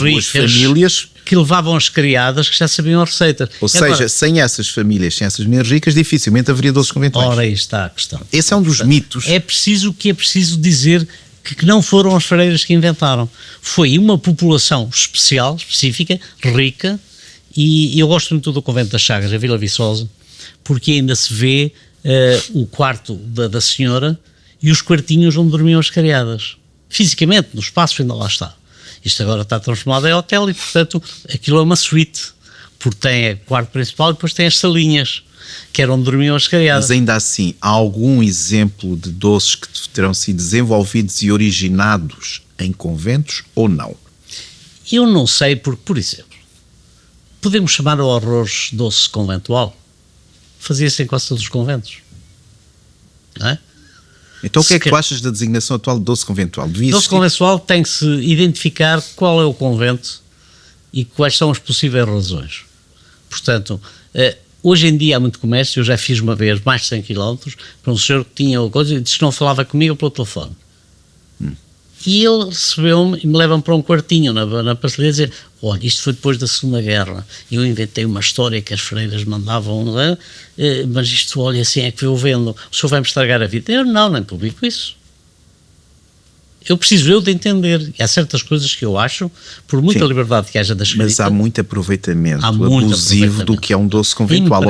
Speaker 2: ricas,
Speaker 1: famílias
Speaker 2: que levavam as criadas que já sabiam a receita.
Speaker 1: Ou seja, sem essas famílias, sem essas meninas ricas, dificilmente haveria doces conventuais.
Speaker 2: Ora, aí está a questão.
Speaker 1: Esse é um dos mitos.
Speaker 2: É preciso dizer que não foram as freiras que inventaram. Foi uma população especial, específica, rica, e eu gosto muito do Convento das Chagas, a Vila Viçosa, porque ainda se vê o quarto da senhora e os quartinhos onde dormiam as criadas. Fisicamente, no espaço ainda lá está. Isto agora está transformado em hotel e, portanto, aquilo é uma suíte, porque tem o quarto principal e depois tem as salinhas, que era onde dormiam as criadas.
Speaker 1: Mas ainda assim, há algum exemplo de doces que terão sido desenvolvidos e originados em conventos ou não?
Speaker 2: Eu não sei, porque, por exemplo, podemos chamar o arroz doce conventual? Fazia-se em quase todos os conventos, não é?
Speaker 1: Então o que é que tu achas da designação atual de doce conventual?
Speaker 2: Doce conventual tem que se identificar qual é o convento e quais são as possíveis razões. Portanto, hoje em dia há muito comércio. Eu já fiz uma vez mais de 100 km para um senhor que tinha uma coisa e disse que não falava comigo pelo telefone. E ele recebeu-me e me leva-me para um quartinho na pastelaria a dizer: olha, isto foi depois da Segunda Guerra, eu inventei uma história que as freiras mandavam, mas isto, olha, assim é que eu vendo, o senhor vai-me estragar a vida. Eu não, nem publico isso. Eu preciso de entender. E há certas coisas que eu acho, por muita liberdade que haja da escrita...
Speaker 1: Mas há muito aproveitamento abusivo do que é um doce conventual.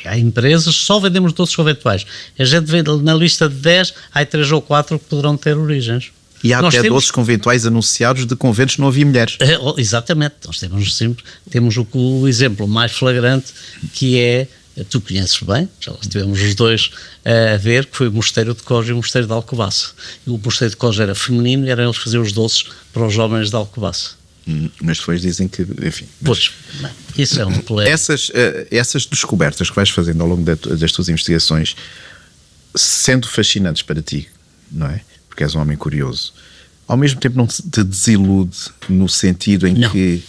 Speaker 2: Há empresas, só vendemos doces conventuais. A gente vende na lista de 10, há 3 ou 4 que poderão ter origens.
Speaker 1: E há até doces conventuais anunciados de conventos que não havia mulheres.
Speaker 2: Exatamente. Nós temos o exemplo mais flagrante, que é, tu conheces bem, já estivemos os dois a ver, que foi o Mosteiro de Cós e o Mosteiro de Alcobaça. E o Mosteiro de Cós era feminino e eram eles que faziam os doces para os homens de Alcobaça.
Speaker 1: Mas depois dizem que, enfim...
Speaker 2: Pois, isso é um problema.
Speaker 1: Essas descobertas que vais fazendo ao longo das tuas investigações, sendo fascinantes para ti, não é? Porque és um homem curioso, ao mesmo tempo não te desilude no sentido em que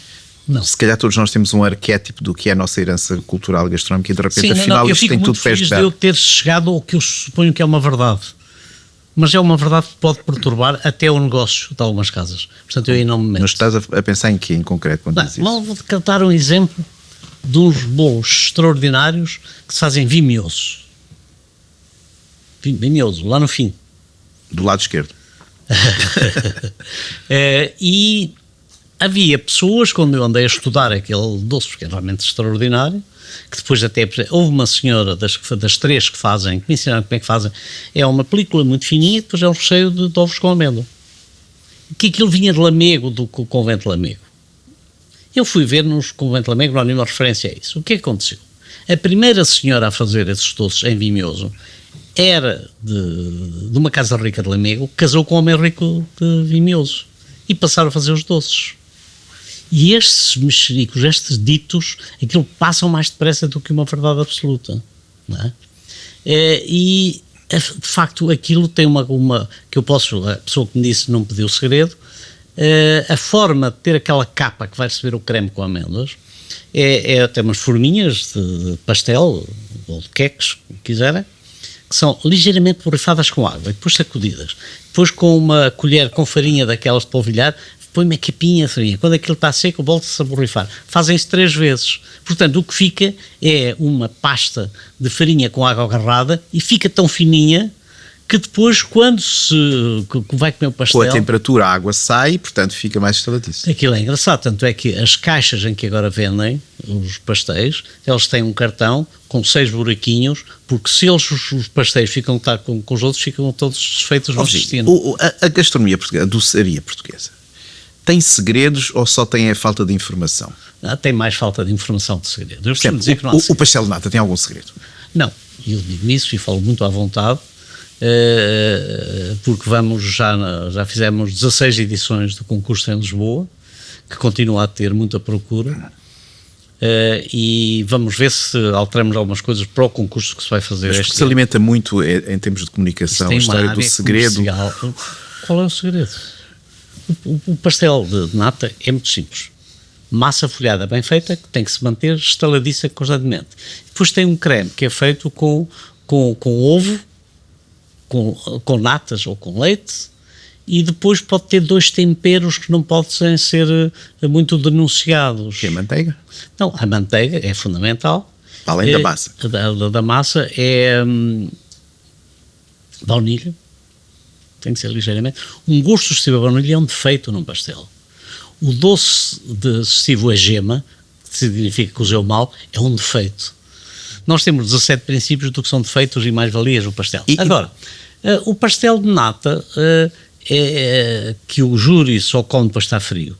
Speaker 1: se calhar todos nós temos um arquétipo do que é a nossa herança cultural e gastronómica e de repente afinal isto tem tudo pés de
Speaker 2: perto. Eu ter chegado ao que eu suponho que é uma verdade, mas é uma verdade que pode perturbar até o negócio de algumas casas. Portanto, eu aí não me meto.
Speaker 1: Mas estás a pensar em quê, em concreto, quando dizes isso?
Speaker 2: Vou cantar um exemplo de uns bolos extraordinários que se fazem vimioso, lá no fim.
Speaker 1: Do lado esquerdo.
Speaker 2: E havia pessoas, quando eu andei a estudar aquele doce, porque é realmente extraordinário, que depois até houve uma senhora das 3 que fazem, que me ensinaram como é que fazem. É uma película muito fininha e depois é um recheio de ovos com amêndoa. Que aquilo vinha de Lamego, do convento de Lamego. Eu fui ver nos convento de Lamego, não há nenhuma referência a isso. O que aconteceu? A primeira senhora a fazer esses doces em Vimioso era de uma casa rica de Lamego, casou com um homem rico de Vimioso e passaram a fazer os doces. E estes mexericos, estes ditos, aquilo passam mais depressa do que uma verdade absoluta, não é? E de facto aquilo tem uma que eu posso, a pessoa que me disse não pediu o segredo, a forma de ter aquela capa que vai receber o creme com amêndoas tem umas forminhas de pastel ou de queques, como quiserem, que são ligeiramente borrifadas com água e depois sacudidas. Depois com uma colher com farinha daquelas de polvilhar, põe uma capinha de farinha. Quando aquilo está seco, volta-se a borrifar. Fazem isso 3 vezes. Portanto, o que fica é uma pasta de farinha com água agarrada e fica tão fininha que depois, quando se vai comer o pastel...
Speaker 1: Com a temperatura, a água sai, portanto, fica mais estaladiço.
Speaker 2: Aquilo é engraçado, tanto é que as caixas em que agora vendem os pastéis, eles têm um cartão com 6 buraquinhos, porque se os pastéis ficam com os outros, ficam todos desfeitos no destino.
Speaker 1: A gastronomia portuguesa, a doçaria portuguesa, tem segredos ou só tem a falta de informação?
Speaker 2: Tem mais falta de informação de segredo. Eu
Speaker 1: costumo dizer que não há segredo. O pastel de nata tem algum segredo?
Speaker 2: Não, eu digo nisso e falo muito à vontade, porque já fizemos 16 edições do concurso em Lisboa, que continua a ter muita procura, e vamos ver se alteramos algumas coisas para o concurso que se vai fazer.
Speaker 1: Mas se alimenta muito em termos de comunicação, a história do segredo.
Speaker 2: Comercial. Qual é o segredo? O pastel de nata é muito simples. Massa folhada bem feita, que tem que se manter estaladiça constantemente. Depois tem um creme que é feito com ovo, com natas ou com leite, e depois pode ter 2 temperos que não podem ser muito denunciados.
Speaker 1: Que é manteiga?
Speaker 2: Não, a manteiga é fundamental.
Speaker 1: Além da massa.
Speaker 2: Da massa é baunilha, tem que ser ligeiramente. Um gosto excessivo a baunilha é um defeito num pastel. O doce excessivo a gema, que significa que cozeu mal, é um defeito. Nós temos 17 princípios do que são defeitos e mais-valias do pastel. Agora, o pastel de nata é que o júri só come depois de estar frio.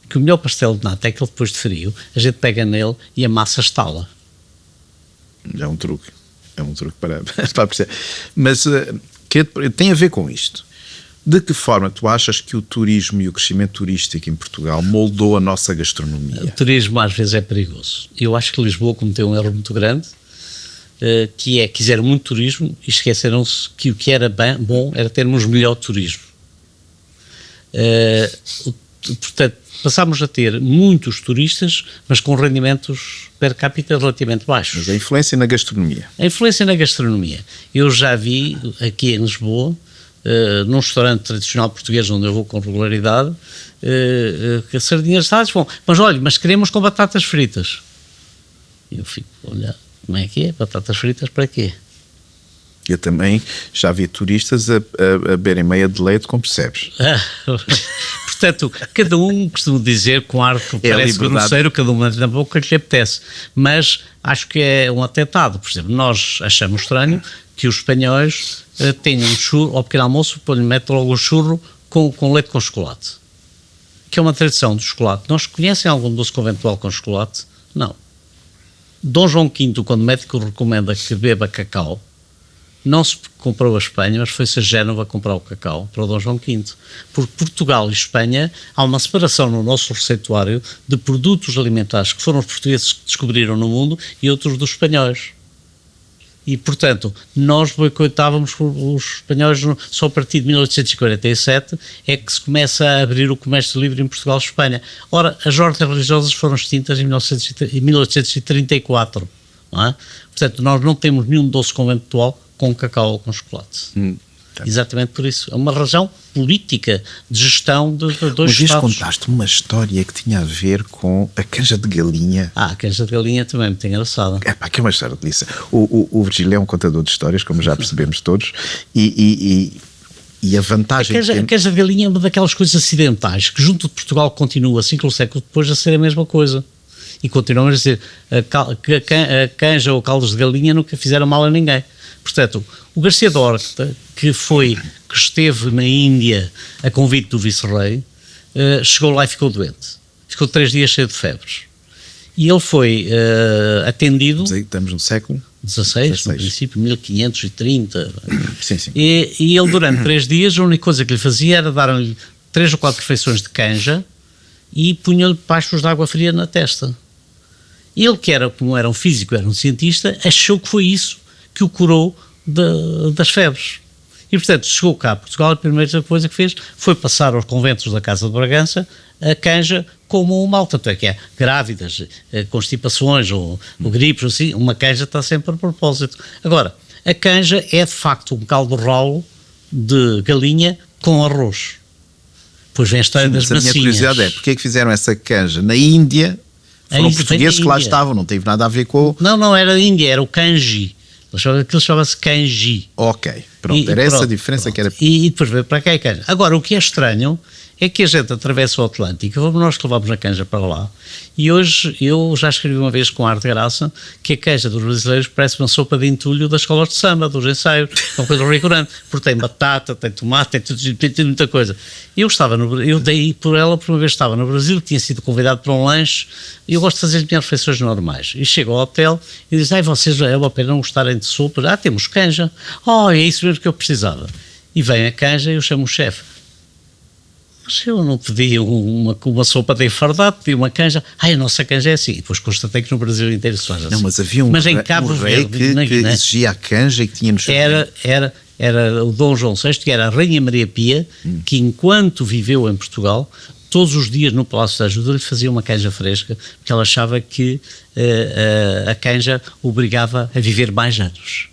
Speaker 2: Que o melhor pastel de nata é aquele depois de frio, a gente pega nele e a massa estala.
Speaker 1: É um truque. É um truque para perceber. Mas tem a ver com isto. De que forma tu achas que o turismo e o crescimento turístico em Portugal moldou a nossa gastronomia?
Speaker 2: O turismo às vezes é perigoso. Eu acho que Lisboa cometeu um erro muito grande, que quiseram muito turismo e esqueceram-se que o que era bom era termos melhor turismo. Portanto, passámos a ter muitos turistas, mas com rendimentos per capita relativamente baixos.
Speaker 1: Mas a influência na gastronomia?
Speaker 2: A influência na gastronomia. Eu já vi aqui em Lisboa, num restaurante tradicional português onde eu vou com regularidade, que as sardinhas assadas, bom, mas queremos com batatas fritas. E eu fico a olhar, como é que é? Batatas fritas para quê?
Speaker 1: Eu também já vi turistas a beberem meia de leite, como percebes.
Speaker 2: Portanto, cada um costuma dizer com ar que parece grosseiro, cada um na boca que lhe apetece. Mas acho que é um atentado. Por exemplo, nós achamos estranho que os espanhóis tenham um churro, ao pequeno almoço, metem logo o churro com leite com chocolate. Que é uma tradição do chocolate. Nós conhecem algum doce conventual com chocolate? Não. Dom João V, quando o médico recomenda que beba cacau, não se comprou a Espanha, mas foi-se a Génova comprar o cacau para o Dom João V. Porque Portugal e Espanha, há uma separação no nosso receituário de produtos alimentares que foram os portugueses que descobriram no mundo e outros dos espanhóis. E, portanto, nós boicotávamos os espanhóis só a partir de 1847 é que se começa a abrir o comércio livre em Portugal e Espanha. Ora, as ordens religiosas foram extintas em 1834. Não é? Portanto, nós não temos nenhum doce conventual com cacau ou com chocolate. Exatamente por isso. É uma razão política de gestão de dois
Speaker 1: Estados. Mas contaste uma história que tinha a ver com a canja de galinha.
Speaker 2: A canja de galinha também é muito engraçada.
Speaker 1: Que é uma história delícia. O Virgílio é um contador de histórias, como já percebemos todos, e a vantagem...
Speaker 2: A canja de galinha é uma daquelas coisas acidentais, que junto de Portugal continua, 5 séculos depois, a ser a mesma coisa. E continuamos a dizer que a canja ou caldos de galinha nunca fizeram mal a ninguém. Portanto, o Garcia de Horta, que esteve na Índia a convite do vice-rei, chegou lá e ficou doente. Ficou 3 dias cheio de febres. E ele foi atendido...
Speaker 1: Estamos no século
Speaker 2: XVI, no princípio, 1530.
Speaker 1: Sim, sim.
Speaker 2: E ele, durante 3 dias, a única coisa que lhe fazia era dar-lhe 3 ou 4 refeições de canja e punha-lhe pachos de água fria na testa. Ele, como era um físico, era um cientista, achou que foi isso que o curou das febres. E, portanto, chegou cá a Portugal, a primeira coisa que fez foi passar aos conventos da Casa de Bragança a canja como um mal. Tanto é que grávidas, constipações ou gripes, assim, uma canja está sempre a propósito. Agora, a canja é, de facto, um caldo ralo de galinha com arroz. Depois vem a história das massinhas. A minha curiosidade
Speaker 1: é, porque é que fizeram essa canja na Índia? Foram portugueses que lá estavam, não teve nada a ver com...
Speaker 2: Não era a Índia, era o kanji. Aquilo chama-se kanji.
Speaker 1: Ok, pronto, era essa a diferença que era...
Speaker 2: E depois veio para cá a canja. Agora, o que é estranho é que a gente atravessa o Atlântico, nós que levamos a canja para lá, e hoje eu já escrevi uma vez com arte graça que a canja dos brasileiros parece uma sopa de entulho das escolas de samba, dos ensaios, uma coisa recurrente, porque tem batata, tem tomate, tem muita coisa. Eu dei por ela, por uma vez estava no Brasil, tinha sido convidado para um lanche, e eu gosto de fazer as minhas refeições normais. E chego ao hotel e diz, vocês é uma pena não gostarem de sopa? Temos canja. É isso mesmo que eu precisava. E vem a canja e eu chamo o chefe. Mas eu não pedi uma sopa de enfardado, pedi uma canja. A nossa canja é assim. E depois constatei que no Brasil inteiro se faz assim.
Speaker 1: Não, mas havia um rei que exigia a canja e que tinha no
Speaker 2: Era o Dom João VI, que era a Rainha Maria Pia, que enquanto viveu em Portugal, todos os dias no Palácio da Ajuda lhe fazia uma canja fresca, porque ela achava que a canja obrigava a viver mais anos.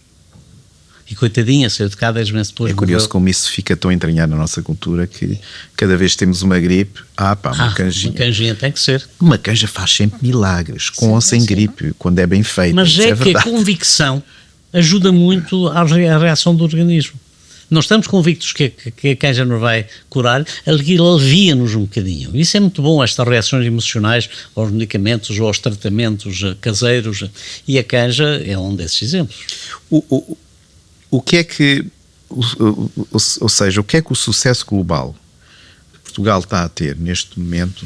Speaker 2: E coitadinha, saiu de cá 10 meses depois.
Speaker 1: É curioso como isso fica tão entranhado na nossa cultura que cada vez que temos uma gripe, uma canjinha.
Speaker 2: Uma canjinha tem que ser.
Speaker 1: Uma canja faz sempre milagres, com ou sem gripe, quando é bem feita.
Speaker 2: Mas é que a convicção ajuda muito à reação do organismo. Nós estamos convictos que a canja nos vai curar, alivia-nos um bocadinho. Isso é muito bom, estas reações emocionais aos medicamentos ou aos tratamentos caseiros, e a canja é um desses exemplos.
Speaker 1: O que é que, ou seja, o que é que o sucesso global que Portugal está a ter neste momento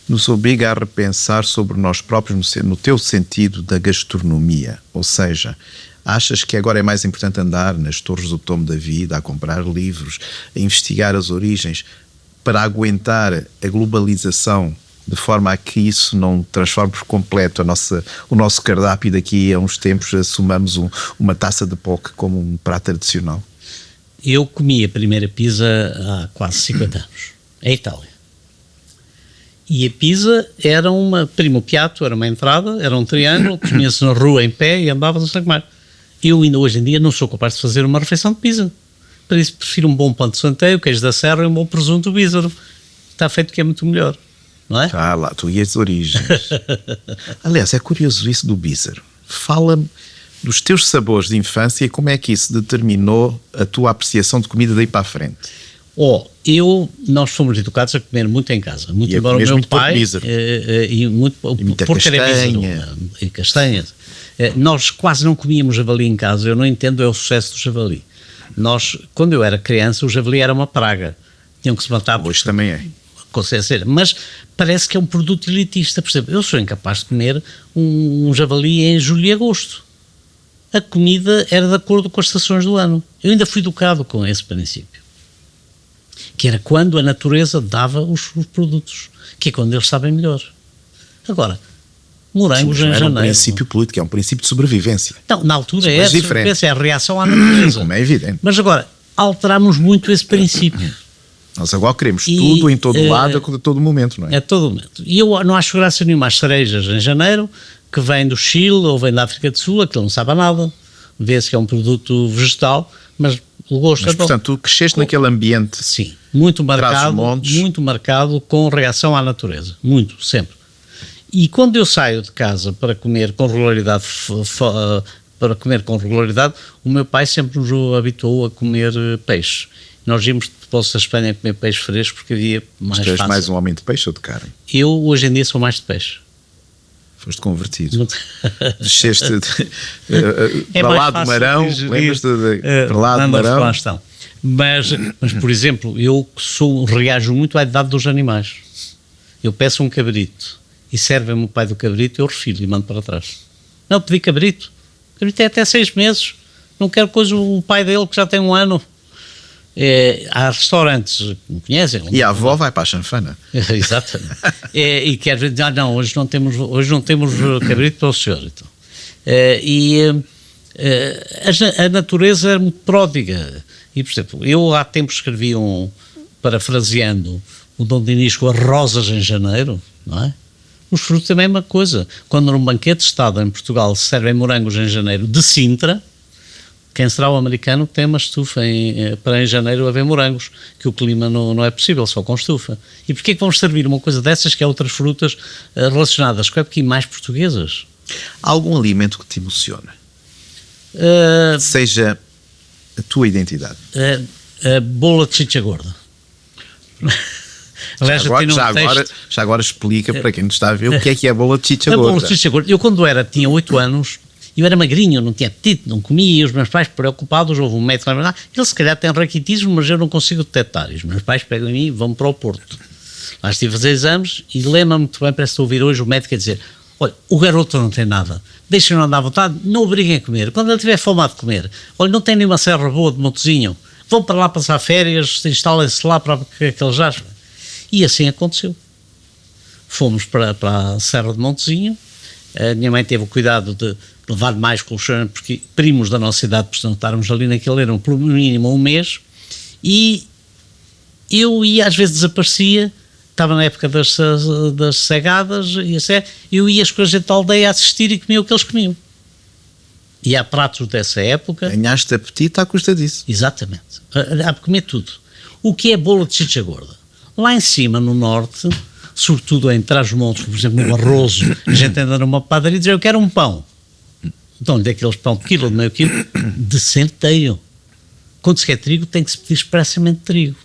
Speaker 1: nos obriga a repensar sobre nós próprios no teu sentido da gastronomia? Ou seja, achas que agora é mais importante andar nas torres do tomo da vida, a comprar livros, a investigar as origens, para aguentar a globalização, de forma a que isso não transforme por completo o nosso cardápio, e daqui a uns tempos assumamos uma taça de poke como um prato tradicional?
Speaker 2: Eu comi a primeira pizza há quase 50 anos, em Itália. E a pizza era primo piatto, era uma entrada, era um triângulo, comia-se na rua em pé e andava não sei o que mais. Eu ainda hoje em dia não sou capaz de fazer uma refeição de pizza. Para isso prefiro um bom pão de centeio, queijo da serra e um bom presunto bízaro. Está feito que é muito melhor. Não é?
Speaker 1: Lá, tu e as origens. Aliás, é curioso isso do bízaro. Fala-me dos teus sabores de infância e como é que isso determinou a tua apreciação de comida daí para a frente.
Speaker 2: Nós fomos educados a comer muito em casa, muito, embora o meu pai e muita castanha e castanhas. Nós quase não comíamos javali em casa. Eu não entendo o sucesso do javali. Quando eu era criança, o javali era uma praga. Tinham que se matar.
Speaker 1: Hoje também é.
Speaker 2: Mas parece que é um produto elitista. Por exemplo, eu sou incapaz de comer um javali em julho e agosto. A comida era de acordo com as estações do ano. Eu ainda fui educado com esse princípio, que era quando a natureza dava os produtos, que é quando eles sabem melhor. Agora, morangos em janeiro. É um
Speaker 1: princípio político, é um princípio de sobrevivência.
Speaker 2: Não, na altura é a reação à natureza.
Speaker 1: Como é evidente.
Speaker 2: Mas agora, alterámos muito esse princípio.
Speaker 1: Nós agora queremos tudo em todo lado, a todo momento, não é?
Speaker 2: A todo momento. E eu não acho graça nenhuma às cerejas em janeiro, que vem do Chile ou vem da África do Sul, aquilo não sabe a nada, vê-se que é um produto vegetal, mas o gosto é bom.
Speaker 1: Portanto, tu cresceste naquele ambiente.
Speaker 2: Sim, muito marcado com reação à natureza, muito, sempre. E quando eu saio de casa para comer com regularidade, o meu pai sempre nos habituou a comer peixe. Nós íamos de Poços da Espanha a comer peixe fresco porque havia mais fácil.
Speaker 1: Tu és mais um homem de peixe ou de carne?
Speaker 2: Eu, hoje em dia, sou mais de peixe.
Speaker 1: Foste convertido. Desceste para lá do Marão, lembras-te para lá do Marão?
Speaker 2: Mas, por exemplo, eu reajo muito à idade dos animais. Eu peço um cabrito e serve-me o pai do cabrito, eu refiro e mando para trás. Não, pedi cabrito. O cabrito é até 6 meses. Não quero coisa o pai dele que já tem 1 ano. Há restaurantes que me conhecem.
Speaker 1: E a avó vai para a chanfana.
Speaker 2: Exatamente. E quer dizer, não, hoje não temos cabrito para o senhor. Então. A natureza é muito pródiga. E, por exemplo, eu há tempo escrevi parafraseando o Dom Dinis com as rosas em janeiro, não é? Os frutos também é uma coisa. Quando num banquete de Estado em Portugal se servem morangos em janeiro de Sintra, quem será o americano que tem uma estufa para em janeiro haver morangos, que o clima não é possível, só com estufa. E porquê é que vamos servir uma coisa dessas que há outras frutas relacionadas com época e mais portuguesas?
Speaker 1: Há algum alimento que te emociona? Seja a tua identidade.
Speaker 2: A bola de chicha gorda.
Speaker 1: Aliás, já agora explica para quem nos está a ver o que é a bola de chicha gorda.
Speaker 2: A bola de chicha gorda. Eu quando tinha 8 anos, eu era magrinho, não tinha apetite, não comia, e os meus pais preocupados, houve um médico lá, ele se calhar tem raquitismo, mas eu não consigo detectar. E os meus pais pegam em mim e vão para o Porto. Lá estive a fazer exames e lembro-me muito bem, parece que estou a ouvir hoje o médico a dizer: olha, o garoto não tem nada, deixem-no andar à vontade, não o obriguem a comer. Quando ele tiver fome de comer, olha, não tem nenhuma serra boa de Montezinho, vão para lá passar férias, instalem-se lá para que eles acham. E assim aconteceu. Fomos para a Serra de Montezinho, a minha mãe teve o cuidado de levar mais colchões, porque primos da nossa idade, por não estarmos ali naquele, eram pelo mínimo um mês, e eu ia, às vezes desaparecia, estava na época das cegadas, e assim, eu ia com a gente da aldeia a assistir e comia o que eles comiam. E há pratos dessa época...
Speaker 1: Ganhaste apetite à custa disso.
Speaker 2: Exatamente. Há de comer tudo. O que é bolo de chicha gorda? Lá em cima, no norte, sobretudo em Trás-os-Montes, por exemplo, no Barroso, a gente anda numa padaria e diz, eu quero um pão. Então, daqueles pão de quilo, de meio quilo, de centeio. Quando se quer trigo, tem que se pedir expressamente trigo.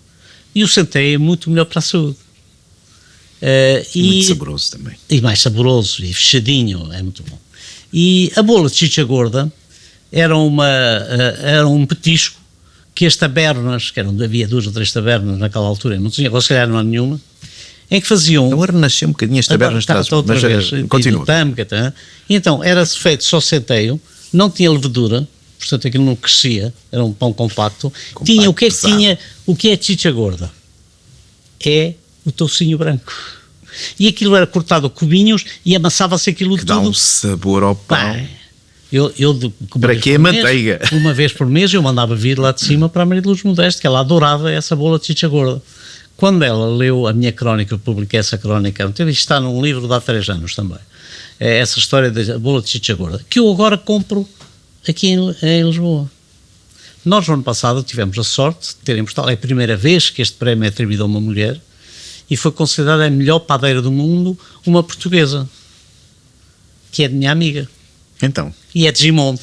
Speaker 2: E o centeio é muito melhor para a saúde.
Speaker 1: Muito saboroso também.
Speaker 2: E mais saboroso, e fechadinho, é muito bom. E a bola de chicha gorda era um petisco que as tabernas, que havia 2 ou 3 tabernas naquela altura, não tinha, se calhar não há nenhuma, em que faziam...
Speaker 1: Agora renasceu um bocadinho as tabernas de trás, mas continua.
Speaker 2: E então, era-se feito só centeio, não tinha levedura, portanto aquilo não crescia, era um pão compacto. Tinha, o que é que tinha? O que é chicha gorda? É o toucinho branco. E aquilo era cortado a cubinhos e amassava-se aquilo
Speaker 1: que
Speaker 2: tudo.
Speaker 1: Dá um sabor ao pão.
Speaker 2: Para
Speaker 1: que a manteiga?
Speaker 2: Uma vez por mês eu mandava vir lá de cima para a Maria de Luz Modesto, que ela adorava essa bola de chicha gorda. Quando ela leu a minha crónica, eu publiquei essa crónica, isto está num livro de há 3 anos também, é essa história da bola de chicha gorda, que eu agora compro aqui em Lisboa. Nós no ano passado tivemos a sorte de ter em Portugal, é a primeira vez que este prémio é atribuído a uma mulher, e foi considerada a melhor padeira do mundo, uma portuguesa, que é de minha amiga.
Speaker 1: Então?
Speaker 2: E é de Gimonde.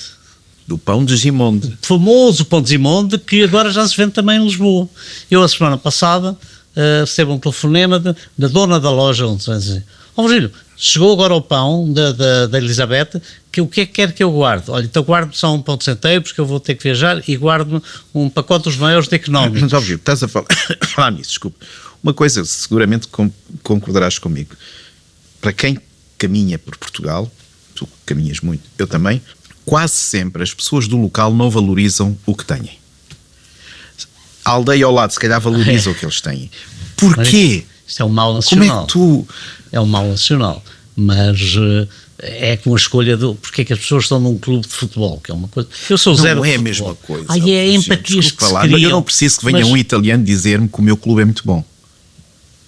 Speaker 1: Do pão de Gimonde.
Speaker 2: Famoso pão de Gimonde, que agora já se vende também em Lisboa. Eu, a semana passada, recebo um telefonema da dona da loja, onde vai dizer, Virgílio, chegou agora o pão da Elizabeth, que o que é que quer que eu guarde? Olha, então guardo só um pão de centeio, porque eu vou ter que viajar, e guardo um pacote dos maiores de económicos.
Speaker 1: Mas, Virgílio, estás a falar nisso, desculpe. Uma coisa, seguramente concordarás comigo. Para quem caminha por Portugal, tu caminhas muito, eu também, quase sempre as pessoas do local não valorizam o que têm. A aldeia ao lado, se calhar, valoriza o que eles têm. Porquê?
Speaker 2: Isto é um mal nacional.
Speaker 1: Como é que tu...
Speaker 2: É um mal nacional, mas é com a escolha do... Porque é que as pessoas estão num clube de futebol, que é uma coisa... Eu sou zero
Speaker 1: Não é a
Speaker 2: futebol.
Speaker 1: mesma coisa.
Speaker 2: É empatias que se criam.
Speaker 1: Eu não preciso que venha um italiano dizer-me que o meu clube é muito bom.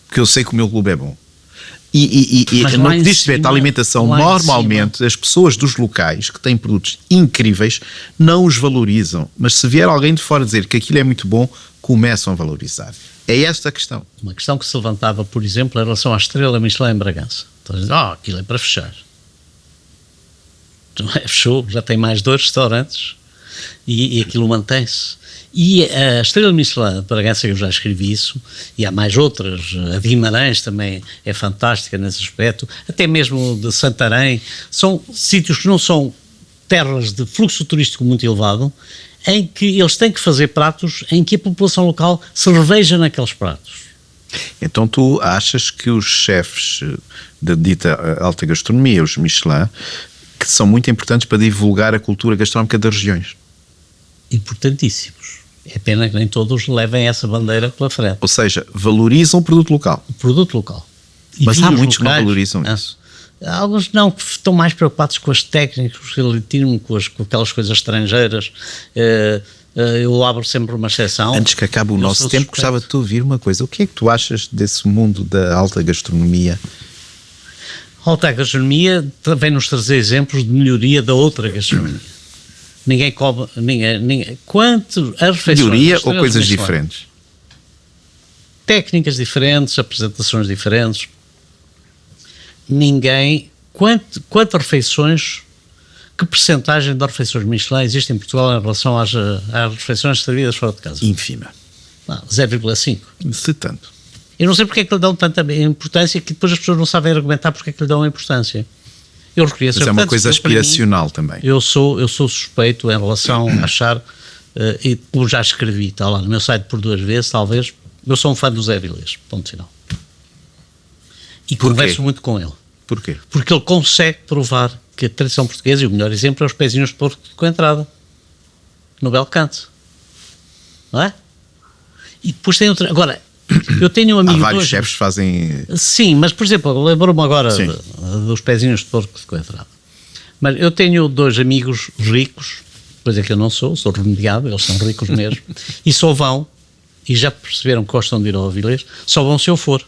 Speaker 1: Porque eu sei que o meu clube é bom. E no que diz respeito à alimentação, normalmente as pessoas dos locais que têm produtos incríveis não os valorizam. Mas se vier alguém de fora dizer que aquilo é muito bom, começam a valorizar. É esta a questão.
Speaker 2: Uma questão que se levantava, por exemplo, em relação à estrela Michelin em Bragança. Então, aquilo é para fechar. Então, fechou, já tem mais 2 restaurantes e aquilo mantém-se. E a estrela Michelin de Bragança, eu já escrevi isso, e há mais outras, a de Guimarães também é fantástica nesse aspecto, até mesmo de Santarém, são sítios que não são terras de fluxo turístico muito elevado, em que eles têm que fazer pratos em que a população local se reveja naqueles pratos.
Speaker 1: Então tu achas que os chefes da dita alta gastronomia, os Michelin, que são muito importantes para divulgar a cultura gastronómica das regiões?
Speaker 2: Importantíssimos. É pena que nem todos levem essa bandeira pela frente.
Speaker 1: Ou seja, valorizam o produto local.
Speaker 2: O produto local.
Speaker 1: Mas há muitos que não valorizam isso.
Speaker 2: Há alguns não, que estão mais preocupados com as técnicas, com aquelas coisas estrangeiras. Eu abro sempre uma exceção.
Speaker 1: Antes que acabe o nosso tempo, gostava de te ouvir uma coisa. O que é que tu achas desse mundo da alta gastronomia?
Speaker 2: A alta gastronomia vem-nos trazer exemplos de melhoria da outra gastronomia. Ninguém come, quanto as refeições...
Speaker 1: Melhoria ou coisas diferentes?
Speaker 2: Técnicas diferentes, apresentações diferentes. Quantas refeições, que percentagem de refeições Michelin existe em Portugal em relação às refeições servidas fora de casa?
Speaker 1: Ínfima.
Speaker 2: 0,5.
Speaker 1: Se tanto.
Speaker 2: Eu não sei porque é que lhe dão tanta importância, que depois as pessoas não sabem argumentar porque é que lhe dão a importância. Eu reconheço.
Speaker 1: Mas é uma coisa aspiracional também.
Speaker 2: Eu sou suspeito em relação a achar, e como já escrevi, está lá no meu site por 2 vezes, talvez, eu sou um fã do Zé Vilés, ponto final. E converso muito com ele.
Speaker 1: Porquê?
Speaker 2: Porque ele consegue provar que a tradição portuguesa, e o melhor exemplo é os pezinhos de porco com entrada, no Belcanto. Não é? E depois tem outra. Agora, eu tenho um amigo.
Speaker 1: Há vários chefes que fazem.
Speaker 2: Sim, mas por exemplo, lembro-me agora dos pezinhos de porco de Coentrada. Mas eu tenho 2 amigos ricos, coisa que eu não sou remediado, eles são ricos mesmo, e só vão, e já perceberam que gostam de ir ao Avilés, só vão se eu for.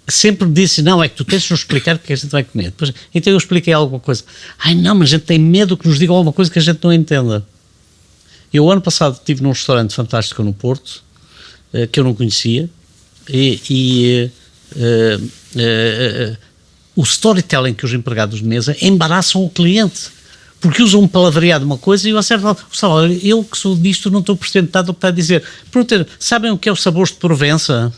Speaker 2: Sempre me disse, não, é que tu tens de nos explicar o que a gente vai comer. Depois, então eu expliquei alguma coisa. Ai não, mas a gente tem medo que nos digam alguma coisa que a gente não entenda. Eu, ano passado, estive num restaurante fantástico no Porto, que eu não conhecia, o storytelling que os empregados de mesa embaraçam o cliente, porque usam um palavreado de uma coisa e eu acerto, eu que sou disto não estou percebendo nada do que está a dizer. Pergunta, sabem o que é os sabores de Provença?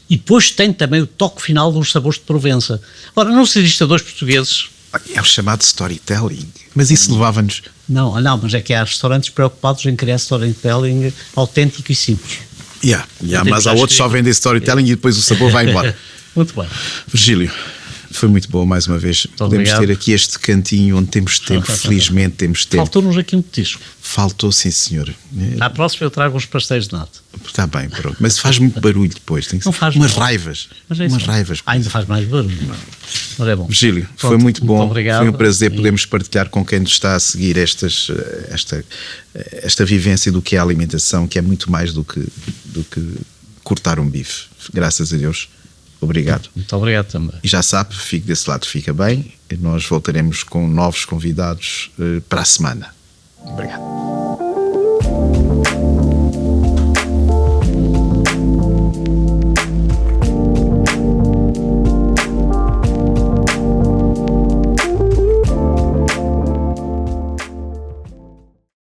Speaker 2: E depois tem também o toque final dos sabores de Provença. Ora, não se existe a 2 portugueses.
Speaker 1: É o chamado storytelling. Mas isso levava-nos.
Speaker 2: Não, mas é que há restaurantes preocupados em criar storytelling autêntico e simples.
Speaker 1: Mas há outros que só vendem storytelling e depois o sabor vai embora.
Speaker 2: Muito bem.
Speaker 1: Virgílio, foi muito bom mais uma vez. Podemos ter aqui este cantinho onde temos tempo, felizmente temos tempo.
Speaker 2: Faltou-nos aqui um petisco.
Speaker 1: Faltou, sim senhor.
Speaker 2: À próxima eu trago uns pastéis de nata.
Speaker 1: Está bem, pronto. Mas faz muito barulho depois. Tem que
Speaker 2: não faz
Speaker 1: umas raivas. Umas raivas.
Speaker 2: Ainda faz mais barulho. Mas é bom.
Speaker 1: Virgílio, foi muito bom.
Speaker 2: Muito obrigado.
Speaker 1: Foi um prazer podermos partilhar com quem nos está a seguir esta vivência do que é a alimentação, que é muito mais do que cortar um bife. Graças a Deus. Obrigado.
Speaker 2: Muito obrigado também.
Speaker 1: E já sabe, fique desse lado, fica bem. E nós voltaremos com novos convidados para a semana. Obrigado.